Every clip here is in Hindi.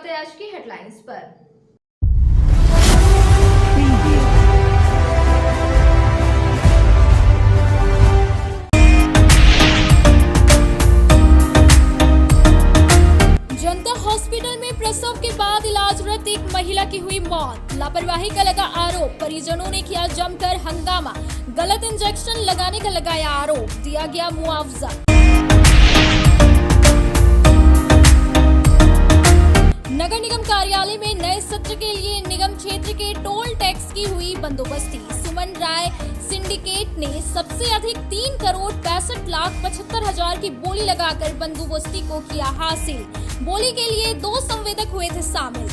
करते हैं आज की हेडलाइंस पर। जनता हॉस्पिटल में प्रसव के बाद इलाजरत एक महिला की हुई मौत। लापरवाही का लगा आरोप, परिजनों ने किया जमकर हंगामा। गलत इंजेक्शन लगाने का लगाया आरोप, दिया गया मुआवजा। नगर निगम कार्यालय में नए सत्र के लिए निगम क्षेत्र के टोल टैक्स की हुई बंदोबस्ती। सुमन राय सिंडिकेट ने सबसे अधिक 3,65,75,000 की बोली लगाकर बंदोबस्ती को किया हासिल। बोली के लिए 2 संवेदक हुए थे शामिल।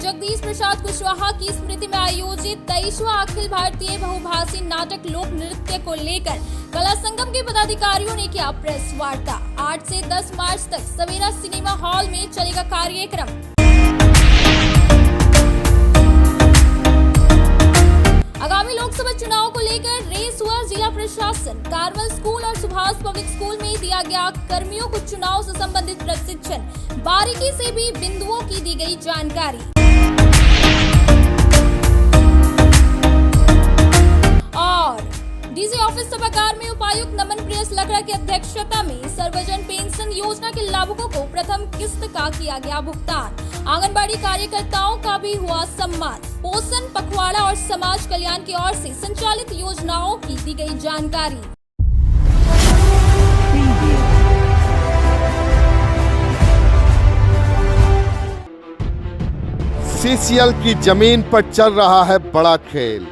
जगदीश प्रसाद कुशवाहा की स्मृति में आयोजित 23वां अखिल भारतीय बहुभाषी नाटक लोक नृत्य को लेकर कला संगम के पदाधिकारियों ने किया प्रेस वार्ता। 8 से 10 मार्च तक सवेरा सिनेमा हॉल में चलेगा कार्यक्रम। आगामी लोकसभा चुनाव को लेकर रेस हुआ जिला प्रशासन। कार्मल स्कूल और सुभाष पब्लिक स्कूल में दिया गया कर्मियों को चुनाव से संबंधित प्रशिक्षण। बारीकी से भी बिंदुओं की दी गई जानकारी। और डीसी ऑफिस सभागार में उपायुक्त नमन प्रियस लकड़ा की अध्यक्षता में सर्वजन पेंशन योजना के लाभुकों को प्रथम किस्त का किया गया भुगतान। आंगनबाड़ी कार्यकर्ताओं का भी हुआ सम्मान। पोषण पखवाड़ा और समाज कल्याण की ओर से संचालित योजनाओं की दी गई जानकारी। सीसीएल की जमीन पर चल रहा है बड़ा खेल।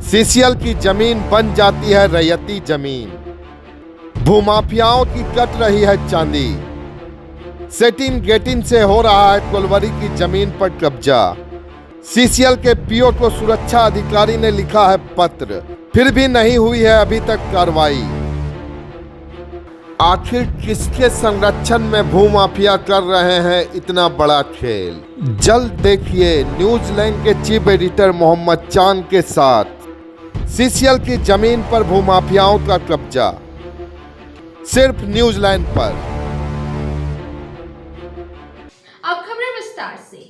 सीसीएल की जमीन बन जाती है रैयती जमीन। भूमाफियाओं की कट रही है चांदी। सेटिन गेटिन से हो रहा है कोलवरी की जमीन पर कब्जा। सीसीएल के पीओ को सुरक्षा अधिकारी ने लिखा है पत्र, फिर भी नहीं हुई है अभी तक कार्रवाई। आखिर किसके संरक्षण में भूमाफिया कर रहे हैं इतना बड़ा खेल? जल्द देखिए न्यूजीलैंड के चीफ एडिटर मोहम्मद चांद के साथ सीसीएल की जमीन पर भूमाफियाओं का कब्जा, सिर्फ न्यूजीलैंड पर। अब खबरें विस्तार से।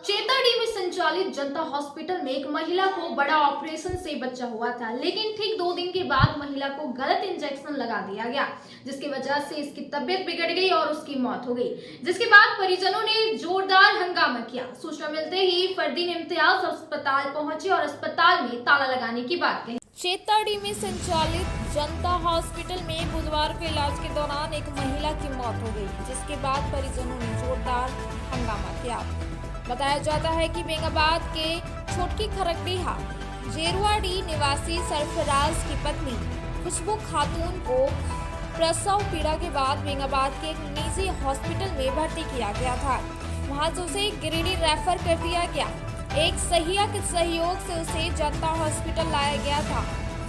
चेताड़ी में संचालित जनता हॉस्पिटल में एक महिला को बड़ा ऑपरेशन से बच्चा हुआ था, लेकिन ठीक 2 दिन के बाद महिला को गलत इंजेक्शन लगा दिया गया, जिसकी वजह से इसकी तबीयत बिगड़ गई और उसकी मौत हो गई। जिसके बाद परिजनों ने जोरदार हंगामा किया। सूचना मिलते ही फरदीन इम्तियाज अस्पताल पहुंचे और अस्पताल में ताला लगाने की बात कही। चेताड़ी में संचालित जनता हॉस्पिटल में बुधवार को इलाज के दौरान एक महिला की मौत हो गई, जिसके बाद परिजनों ने जोरदार हंगामा किया। बताया जाता है कि बेंगाबाद के छोटकी खरकडीहा जेरुआडी निवासी सरफराज की पत्नी खुशबू खातून को प्रसव पीड़ा के बाद बेंगाबाद के एक निजी हॉस्पिटल में भर्ती किया गया था। वहां से उसे गिरिडीह रेफर कर दिया गया। एक सहिया के सहयोग से उसे जनता हॉस्पिटल लाया गया था,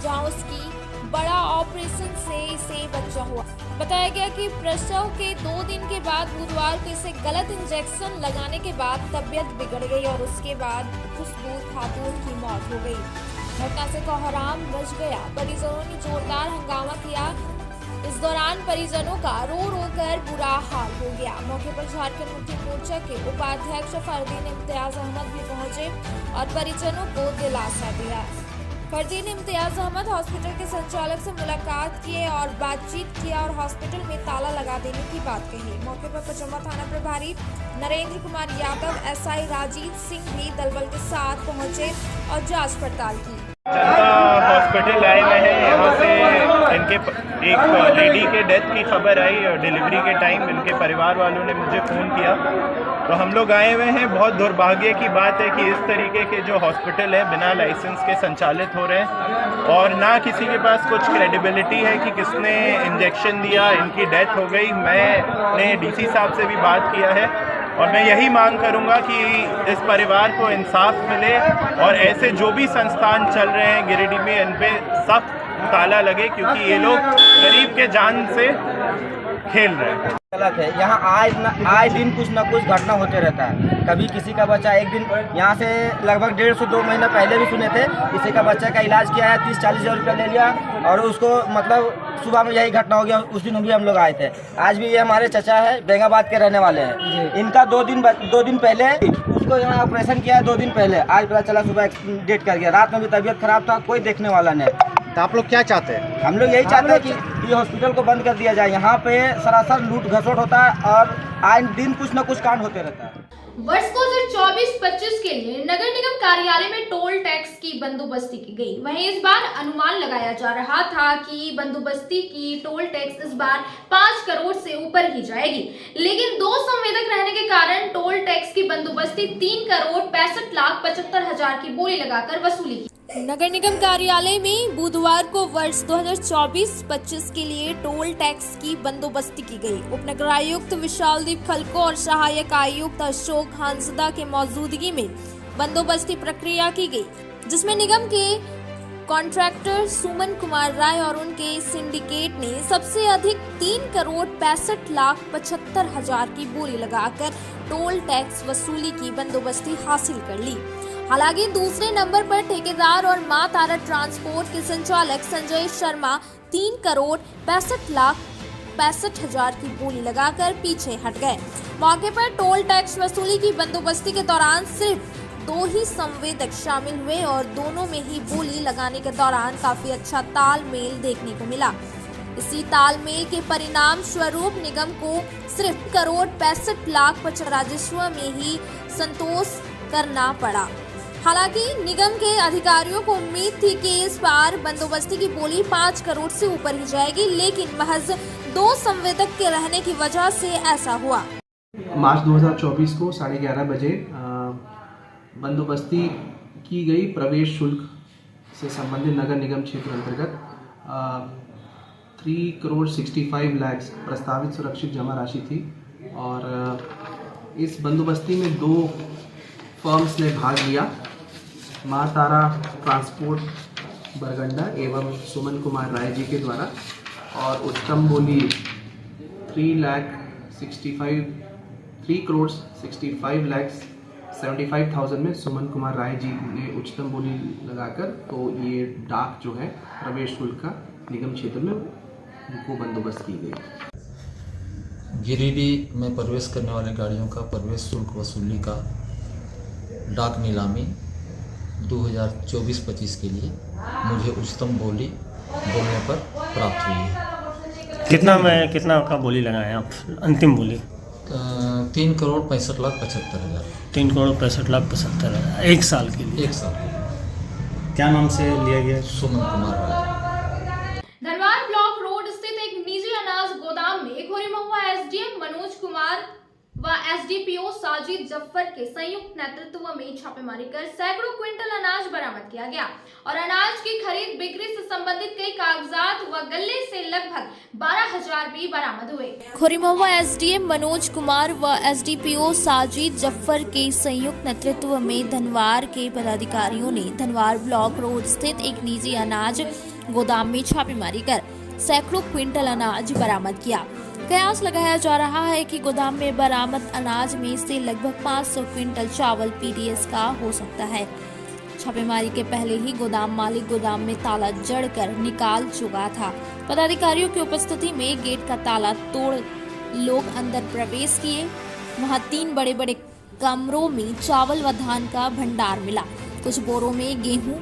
जहां उसकी बड़ा ऑपरेशन से इसे बच्चा हुआ। बताया गया कि प्रसव के 2 दिन के बाद बुधवार को इसे गलत इंजेक्शन लगाने के बाद तबीयत बिगड़ गई और उसके बाद खुशबू खातून की मौत हो गई। घटना से कोहराम मच गया। परिजनों ने जोरदार हंगामा किया। इस दौरान परिजनों का रो रो कर बुरा हाल हो गया। मौके पर झारखंड मुक्ति मोर्चा के उपाध्यक्ष फरदीन इम्तियाज अहमद भी पहुंचे और परिजनों को दिलासा दिया। फरदीन इम्तियाज अहमद हॉस्पिटल के संचालक से मुलाकात किए और बातचीत किया और हॉस्पिटल में ताला लगा देने की बात कही। मौके पर पचम्मा थाना प्रभारी नरेंद्र कुमार यादव, एसआई राजीव सिंह भी दलबल के साथ पहुंचे और जांच पड़ताल की। जनता हॉस्पिटल आए हुए हैं। यहाँ से इनके एक लेडी के डेथ की खबर आई। डिलीवरी के टाइम इनके परिवार वालों ने मुझे फ़ोन किया, तो हम लोग आए हुए हैं। बहुत दुर्भाग्य की बात है कि इस तरीके के जो हॉस्पिटल है बिना लाइसेंस के संचालित हो रहे हैं और ना किसी के पास कुछ क्रेडिबिलिटी है कि किसने इंजेक्शन दिया। इनकी डेथ हो गई। मैंने डीसी साहब से भी बात किया है और मैं यही मांग करूंगा कि इस परिवार को इंसाफ मिले और ऐसे जो भी संस्थान चल रहे हैं गिरिडीह में, इन पे सख्त ताला लगे, क्योंकि ये लोग गरीब के जान से खेल रहे हैं। गलत है। यहाँ आए दिन कुछ न कुछ घटना होते रहता है। कभी किसी का बच्चा एक दिन यहाँ से लगभग 1.5 से 2 महीना पहले भी सुने थे, किसी का बच्चा का इलाज किया है, 30-40 हज़ार रुपया ले लिया और उसको मतलब सुबह में यही घटना हो गया। उस दिन भी हम लोग आए थे। आज भी ये हमारे चचा है, बेंगाबाद के रहने वाले हैं। इनका 2 दिन पहले उसको यहाँ ऑपरेशन किया है, 2 दिन पहले। आज पता चला सुबह डेट कर गया। रात में भी तबीयत खराब था, कोई देखने वाला नहीं। तो आप लोग क्या चाहते हैं? हम लोग यही चाहते हैं कि ये हॉस्पिटल को बंद कर दिया जाए। यहाँ पे सरासर लूट घसोट होता है और आए दिन कुछ न कुछ कांड होते रहता है। वर्ष 2024-25 के लिए नगर निगम कार्यालय में टोल टैक्स की बंदोबस्ती की गई। वहीं इस बार अनुमान लगाया जा रहा था कि बंदोबस्ती की टोल टैक्स इस बार 5 करोड़ से ऊपर ही जाएगी, लेकिन 2 संवेदक रहने के कारण टोल टैक्स की बंदोबस्ती 3 करोड़ 65,75 हजार की बोली लगाकर वसूली की। नगर निगम कार्यालय में बुधवार को वर्ष 2024-25 के लिए टोल टैक्स की बंदोबस्ती की गई। उप नगर आयुक्त विशालदीप खलको और सहायक आयुक्त अशोक हांसदा के मौजूदगी में बंदोबस्ती प्रक्रिया की गई, जिसमें निगम के कॉन्ट्रैक्टर सुमन कुमार राय और उनके सिंडिकेट ने सबसे अधिक 3 करोड़ 65,75 हजार की बोली लगाकर टोल टैक्स वसूली की बंदोबस्ती हासिल कर ली। हालांकि दूसरे नंबर पर ठेकेदार और मां तारा ट्रांसपोर्ट के संचालक संजय शर्मा 3 करोड़ 65,65 हजार की बोली लगाकर पीछे हट गए। मौके पर टोल टैक्स वसूली की बंदोबस्ती के दौरान सिर्फ 2 ही संवेदक शामिल हुए और दोनों में ही बोली लगाने के दौरान काफी अच्छा तालमेल देखने को मिला। इसी तालमेल के परिणाम स्वरूप निगम को सिर्फ करोड़ 65,50,000 राजस्व में ही संतोष करना पड़ा। हालांकि निगम के अधिकारियों को उम्मीद थी कि इस बार बंदोबस्ती की बोली 5 करोड़ से ऊपर ही जाएगी, लेकिन महज 2 संवेदक के रहने की वजह से ऐसा हुआ। मार्च 2024 को 11:30 बजे बंदोबस्ती की गई प्रवेश शुल्क से संबंधित नगर निगम क्षेत्र अंतर्गत 3 करोड़ 65 लाख प्रस्तावित सुरक्षित जमा राशि थी और इस बंदोबस्ती में 2 फर्म्स ने भाग लिया। मां तारा ट्रांसपोर्ट बरगंडा एवं सुमन कुमार राय जी के द्वारा और उच्चतम बोली 3 करोड़ 65 लाख 75,000 में सुमन कुमार राय जी ने उच्चतम बोली लगाकर तो ये डाक जो है प्रवेश शुल्क का निगम क्षेत्र में उनको बंदोबस्त की गई। गिरिडीह में प्रवेश करने वाले गाड़ियों का प्रवेश शुल्क वसूली का डाक नीलामी 2024-25 के लिए मुझे उच्चतम बोली बोलने पर प्राप्त हुई है। कितना का बोली लगाए आप? अंतिम बोली 3 करोड़ 65,75 हजार। 3 करोड़ 65,75 हज़ार 1 साल के लिए। 1 साल के लिए। क्या नाम से लिया गया? सुमन कुमार राय। धनवार ब्लॉक रोड स्थित एक निजी अनाज गोदाम में खोरीमहुआ एसडीएम मनोज कुमार व एसडीपीओ साजिद जफर के संयुक्त नेतृत्व में छापेमारी कर सैकड़ों क्विंटल अनाज बरामद किया गया और अनाज की खरीद बिक्री से संबंधित कई कागजात व गल्ले से लगभग 12,000 भी बरामद हुए। खोरीमहुआ एसडीएम मनोज कुमार व एसडीपीओ साजिद जफर के संयुक्त नेतृत्व में धनवार के पदाधिकारियों ने धनवार ब्लॉक रोड स्थित एक निजी अनाज गोदाम में छापेमारी कर सैकड़ों क्विंटल अनाज बरामद किया। कयास लगाया जा रहा है कि गोदाम में बरामद अनाज में से लगभग 500 क्विंटल चावल पीडीएस का हो सकता है। छापेमारी के पहले ही गोदाम मालिक गोदाम में ताला जड़कर निकाल चुका था। पदाधिकारियों की उपस्थिति में गेट का ताला तोड़ लोग अंदर प्रवेश किए। वहां 3 बड़े बड़े कमरों में चावल व धान का भंडार मिला। कुछ बोरों में गेहूं,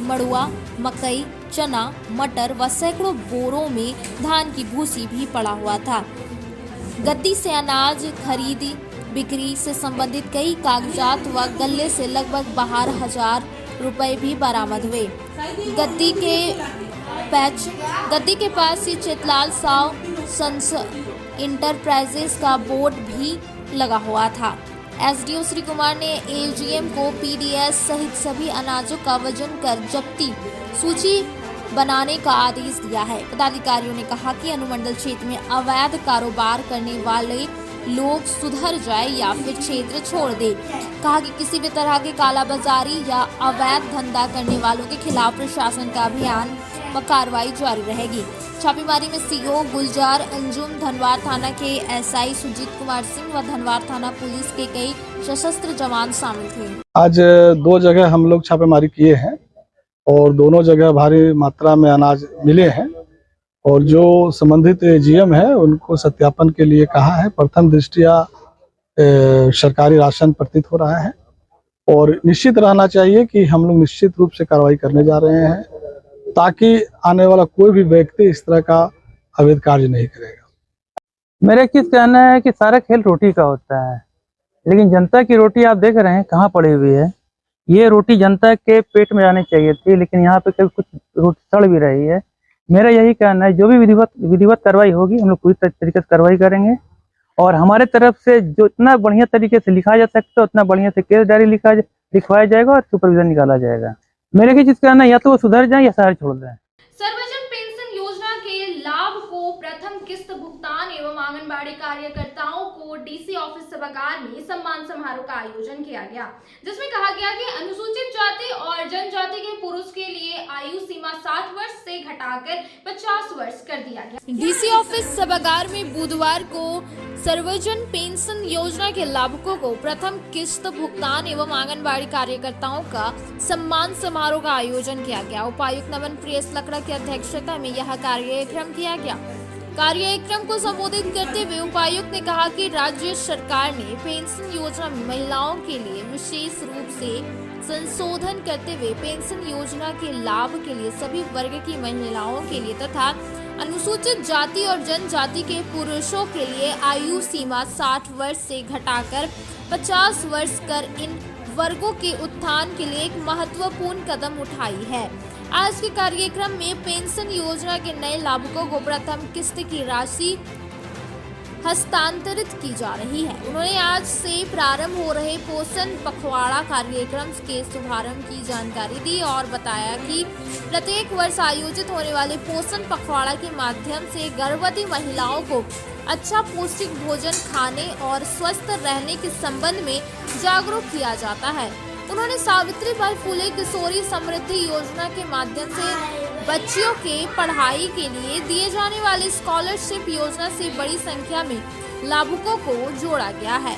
मड़ुआ, मकई, चना, मटर व सैकड़ों बोरों में धान की भूसी भी पड़ा हुआ था। गद्दी से अनाज खरीदी बिक्री से संबंधित कई कागजात व गल्ले से लगभग 12,000 रुपए भी बरामद हुए। गद्दी के पास ही चितलाल साव सन्स इंटरप्राइजेस का बोर्ड भी लगा हुआ था। एसडीओ श्री कुमार ने एजीएम को पीडीएस सहित सभी अनाजों का वजन कर जब्ती सूची बनाने का आदेश दिया है। पदाधिकारियों ने कहा कि अनुमंडल क्षेत्र में अवैध कारोबार करने वाले लोग सुधर जाए या फिर क्षेत्र छोड़ दे। कहा कि किसी भी तरह की कालाबाजारी या अवैध धंधा करने वालों के खिलाफ प्रशासन का अभियान कार्रवाई जारी रहेगी। छापेमारी में सीओ गुलजार अंजुम, धनवार थाना के एसआई सुजीत कुमार सिंह व धनवार थाना पुलिस के कई सशस्त्र जवान शामिल थे। आज 2 जगह हम लोग छापेमारी किए हैं और दोनों जगह भारी मात्रा में अनाज मिले हैं और जो संबंधित एजीएम है उनको सत्यापन के लिए कहा है। प्रथम दृष्टया सरकारी राशन प्रतीत हो रहा है और निश्चित रहना चाहिए कि हम लोग निश्चित रूप से कार्रवाई करने जा रहे हैं ताकि आने वाला कोई भी व्यक्ति इस तरह का अवैध कार्य नहीं करेगा। मेरा किस कहना है कि सारा खेल रोटी का होता है, लेकिन जनता की रोटी आप देख रहे हैं कहाँ पड़ी हुई है। ये रोटी जनता के पेट में जानी चाहिए थी, लेकिन यहाँ पे कुछ रोटी सड़ भी रही है। मेरा यही कहना है जो भी विधिवत कार्रवाई होगी हम लोग पूरी तरीके से कार्रवाई करेंगे और हमारे तरफ से जो इतना बढ़िया तरीके से लिखा जा सकता है उतना बढ़िया से केस डायरी लिखवाया जाएगा और सुपरविजन निकाला जाएगा। मेरे की चीज कहना है या तो वो सुधर जाए या शहर छोड़ दें। सर्वजन पेंशन योजना के लाभ को प्रथम किस्त भुगतान एवं आंगनबाड़ी कार्यकर्ताओं को डीसी ऑफिस सभागार में सम्मान समारोह का आयोजन किया गया, जिसमें कहा गया कि अनुसूचित जाति और जनजाति के पुरुष के लिए आयु सीमा 60 वर्ष से घटाकर 50 वर्ष कर दिया गया। डीसी ऑफिस सभागार में बुधवार को सर्वजन पेंशन योजना के लाभुकों को प्रथम किस्त भुगतान एवं आंगनबाड़ी कार्यकर्ताओं का सम्मान समारोह का आयोजन किया गया। उपायुक्त नमन प्रियस लकड़ा की अध्यक्षता में यह कार्यक्रम किया गया। कार्यक्रम को संबोधित करते हुए उपायुक्त ने कहा कि राज्य सरकार ने पेंशन योजना में महिलाओं के लिए विशेष रूप से संशोधन करते हुए पेंशन योजना के लाभ के लिए सभी वर्ग की महिलाओं के लिए तथा अनुसूचित जाति और जनजाति के पुरुषों के लिए आयु सीमा 60 वर्ष से घटाकर 50 वर्ष कर इन वर्गों के उत्थान के लिए एक महत्वपूर्ण कदम उठाई है। आज के कार्यक्रम में पेंशन योजना के नए लाभुकों को प्रथम किस्त की राशि हस्तांतरित की जा रही है। उन्होंने आज से प्रारंभ हो रहे पोषण पखवाड़ा कार्यक्रम के शुभारंभ की जानकारी दी और बताया कि प्रत्येक वर्ष आयोजित होने वाले पोषण पखवाड़ा के माध्यम से गर्भवती महिलाओं को अच्छा पौष्टिक भोजन खाने और स्वस्थ रहने के संबंध में जागरूक किया जाता है। उन्होंने सावित्रीबाई फुले किशोरी समृद्धि योजना के माध्यम से बच्चियों के पढ़ाई के लिए दिए जाने वाली स्कॉलरशिप योजना से बड़ी संख्या में लाभुकों को जोड़ा गया है।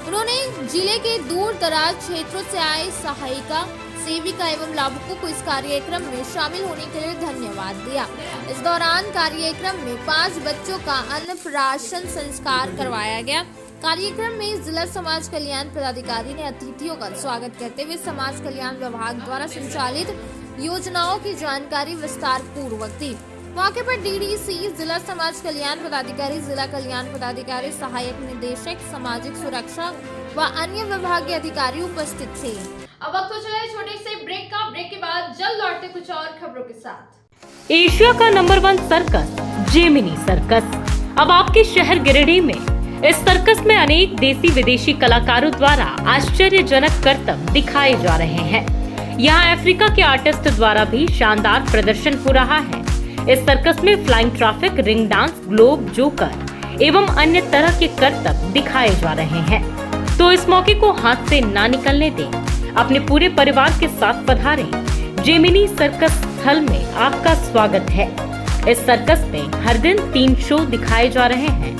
उन्होंने जिले के दूर दराज क्षेत्रों से आए सहायिका सेविका एवं लाभुकों को इस कार्यक्रम में शामिल होने के लिए धन्यवाद दिया। इस दौरान कार्यक्रम में 5 बच्चों का अन्नप्राशन संस्कार करवाया गया। कार्यक्रम में जिला समाज कल्याण पदाधिकारी ने अतिथियों का स्वागत करते हुए समाज कल्याण विभाग द्वारा संचालित योजनाओं की जानकारी विस्तार पूर्वक दी। मौके पर डीडीसी, जिला समाज कल्याण पदाधिकारी, जिला कल्याण पदाधिकारी, सहायक निदेशक सामाजिक सुरक्षा व अन्य विभाग के अधिकारी उपस्थित थे। अब वक्त हो चला है छोटे से ब्रेक का। ब्रेक के बाद जल्द लौटते कुछ और खबरों के साथ। एशिया का नंबर 1 सर्कस जेमिनी सर्कस अब आपके शहर गिरिडीह में। इस सर्कस में अनेक देसी विदेशी कलाकारों द्वारा आश्चर्यजनक करतब दिखाए जा रहे हैं। यहाँ अफ्रीका के आर्टिस्ट द्वारा भी शानदार प्रदर्शन हो रहा है। इस सर्कस में flying traffic, ring dance, globe, joker एवं अन्य तरह के करतब दिखाए जा रहे हैं। तो इस मौके को हाथ से ना निकलने दें। अपने पूरे परिवार के साथ पधारें। जेमिनी सर्कस स्थल में आपका स्वागत है। इस सर्कस में हर दिन 3 शो दिखाए जा रहे हैं।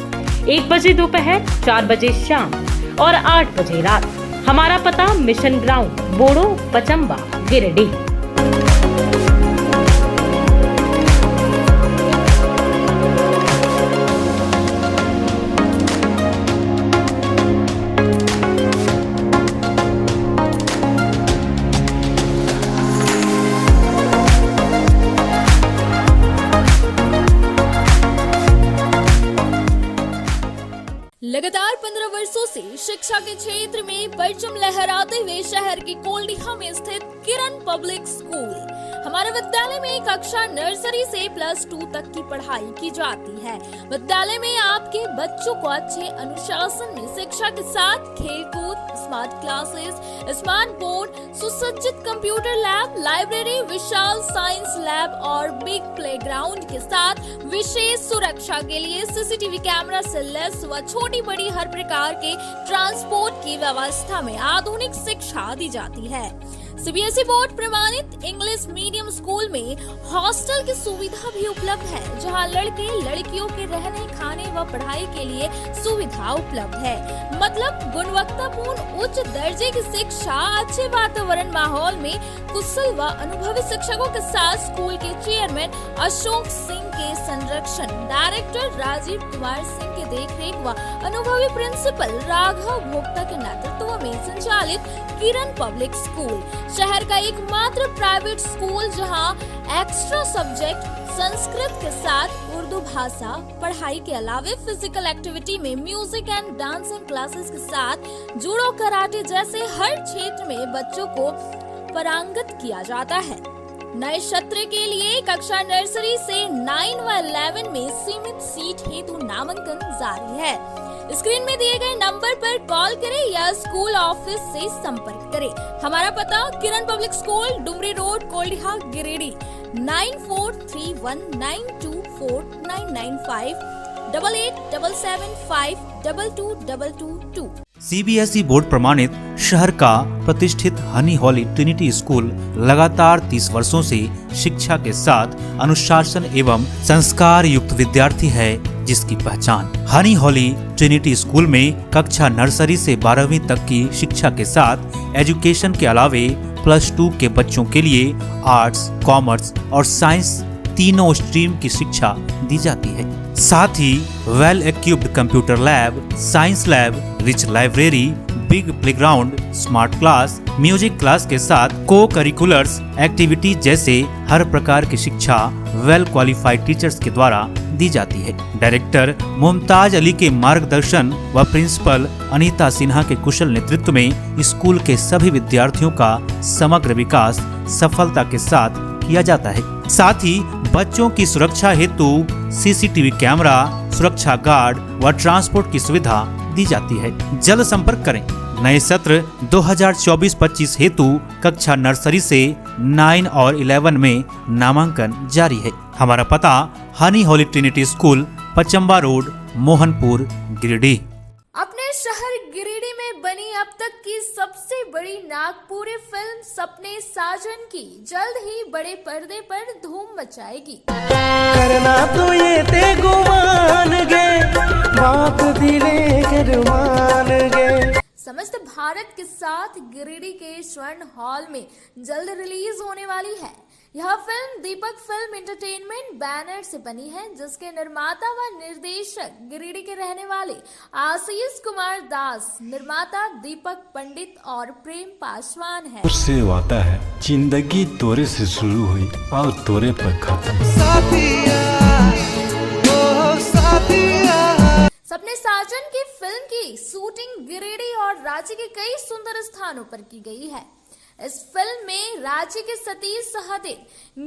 1 बजे दोपहर, 4 बजे शाम और 8 बजे रात। हमारा पता मिशन ग्राउंड, बोड़ो, पचम्बा, गिरिडीह। लगातार 15 वर्षों से शिक्षा के क्षेत्र में परचम लहराते हुए शहर के कोल्डिहा में स्थित किरण पब्लिक स्कूल। हमारे विद्यालय में कक्षा नर्सरी से +2 तक की पढ़ाई की जाती है। विद्यालय में आपके बच्चों को अच्छे अनुशासन में शिक्षा के साथ खेलकूद, स्मार्ट क्लासेस, स्मार्ट बोर्ड, सुसज्जित कंप्यूटर लैब, लाइब्रेरी, विशाल साइंस लैब और बिग प्लेग्राउंड के साथ विशेष सुरक्षा के लिए सीसीटीवी कैमरा से लैस व छोटी बड़ी हर प्रकार के ट्रांसपोर्ट की व्यवस्था में आधुनिक शिक्षा दी जाती है। सीबीएसई बोर्ड प्रमाणित इंग्लिश मीडियम स्कूल में हॉस्टल की सुविधा भी उपलब्ध है, जहां लड़के लड़कियों के रहने खाने व पढ़ाई के लिए सुविधा उपलब्ध है। मतलब गुणवत्तापूर्ण उच्च दर्जे की शिक्षा, अच्छे वातावरण माहौल में कुशल व अनुभवी शिक्षकों के साथ स्कूल के चेयरमैन अशोक सिंह के संरक्षण, डायरेक्टर राजीव कुमार सिंह के देखरेख व अनुभवी प्रिंसिपल राघव भोक्ता के नेतृत्व में संचालित किरण पब्लिक स्कूल शहर का एकमात्र प्राइवेट स्कूल, जहां एक्स्ट्रा सब्जेक्ट संस्कृत के साथ उर्दू भाषा पढ़ाई के अलावे फिजिकल एक्टिविटी में म्यूजिक एंड डांसिंग क्लासेस के साथ जूडो, कराटे जैसे हर क्षेत्र में बच्चों को पारंगत किया जाता है। नए सत्र के लिए कक्षा नर्सरी से 9 व 11 में सीमित सीट हेतु नामांकन जारी है। स्क्रीन में दिए गए नंबर पर कॉल करें या स्कूल ऑफिस से संपर्क करें। हमारा पता Kiran public school, Dumri road, Koldiha, Giridih 9431924995 8877522222। CBSE board प्रमाणित शहर का प्रतिष्ठित हनी हॉली ट्रिनिटी स्कूल लगातार 30 वर्षों से शिक्षा के साथ अनुशासन एवं संस्कार युक्त विद्यार्थी है, जिसकी पहचान हनी हॉली ट्रिनिटी स्कूल में कक्षा नर्सरी से 12वीं तक की शिक्षा के साथ एजुकेशन के अलावे +2 के बच्चों के लिए आर्ट्स, कॉमर्स और साइंस तीनों स्ट्रीम की शिक्षा दी जाती है। साथ ही well equipped computer lab, science lab, rich library, big playground, smart class, music class के साथ को करिकुलर्स एक्टिविटीज जैसे हर प्रकार की शिक्षा वेल क्वालिफाइड टीचर्स के द्वारा दी जाती है। डायरेक्टर मुमताज अली के मार्गदर्शन व प्रिंसिपल अनीता सिन्हा के कुशल नेतृत्व में स्कूल के सभी विद्यार्थियों का समग्र विकास सफलता के साथ किया जाता है। साथ ही बच्चों की सुरक्षा हेतु सीसीटीवी कैमरा, सुरक्षा गार्ड व ट्रांसपोर्ट की सुविधा दी जाती है। जल्द संपर्क करें। नए सत्र 2024-25 हेतु कक्षा नर्सरी से 9 और 11 में नामांकन जारी है। हमारा पता honey holy trinity school, Pachamba road, Mohanpur, Giridih. अपने शहर गिरिडीह में बनी अब तक की सबसे बड़ी नागपुरी फिल्म सपने साजन की जल्द ही बड़े पर्दे पर धूम मचाएगी। करना तो ये ते गुमान गे, बात दिले कर मान गे। समस्त भारत के साथ गिरिडीह के स्वर्ण हॉल में जल्द रिलीज होने वाली है। यह फिल्म दीपक फिल्म एंटरटेनमेंट बैनर से बनी है, जिसके निर्माता व निर्देशक गिरिडीह के रहने वाले आशीष कुमार दास, निर्माता दीपक पंडित और प्रेम पासवान है। उससे वादा है जिंदगी तोरे से शुरू हुई और तोरे पर खत्म। सपने साजन की फिल्म की शूटिंग गिरिडीह और रांची के कई सुंदर स्थानों पर की गई है। इस फिल्म में रांची के सतीश सहदेव,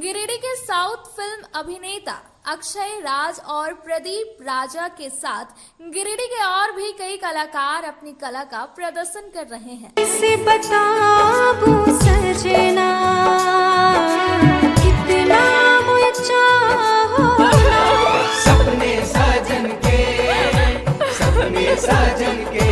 गिरिडीह के साउथ फिल्म अभिनेता अक्षय राज और प्रदीप राजा के साथ गिरिडीह के और भी कई कलाकार अपनी कला का प्रदर्शन कर रहे हैं। इसे बताऊं सजना कितना मुझे चाहो, सपने साजन के, सपने साजन के।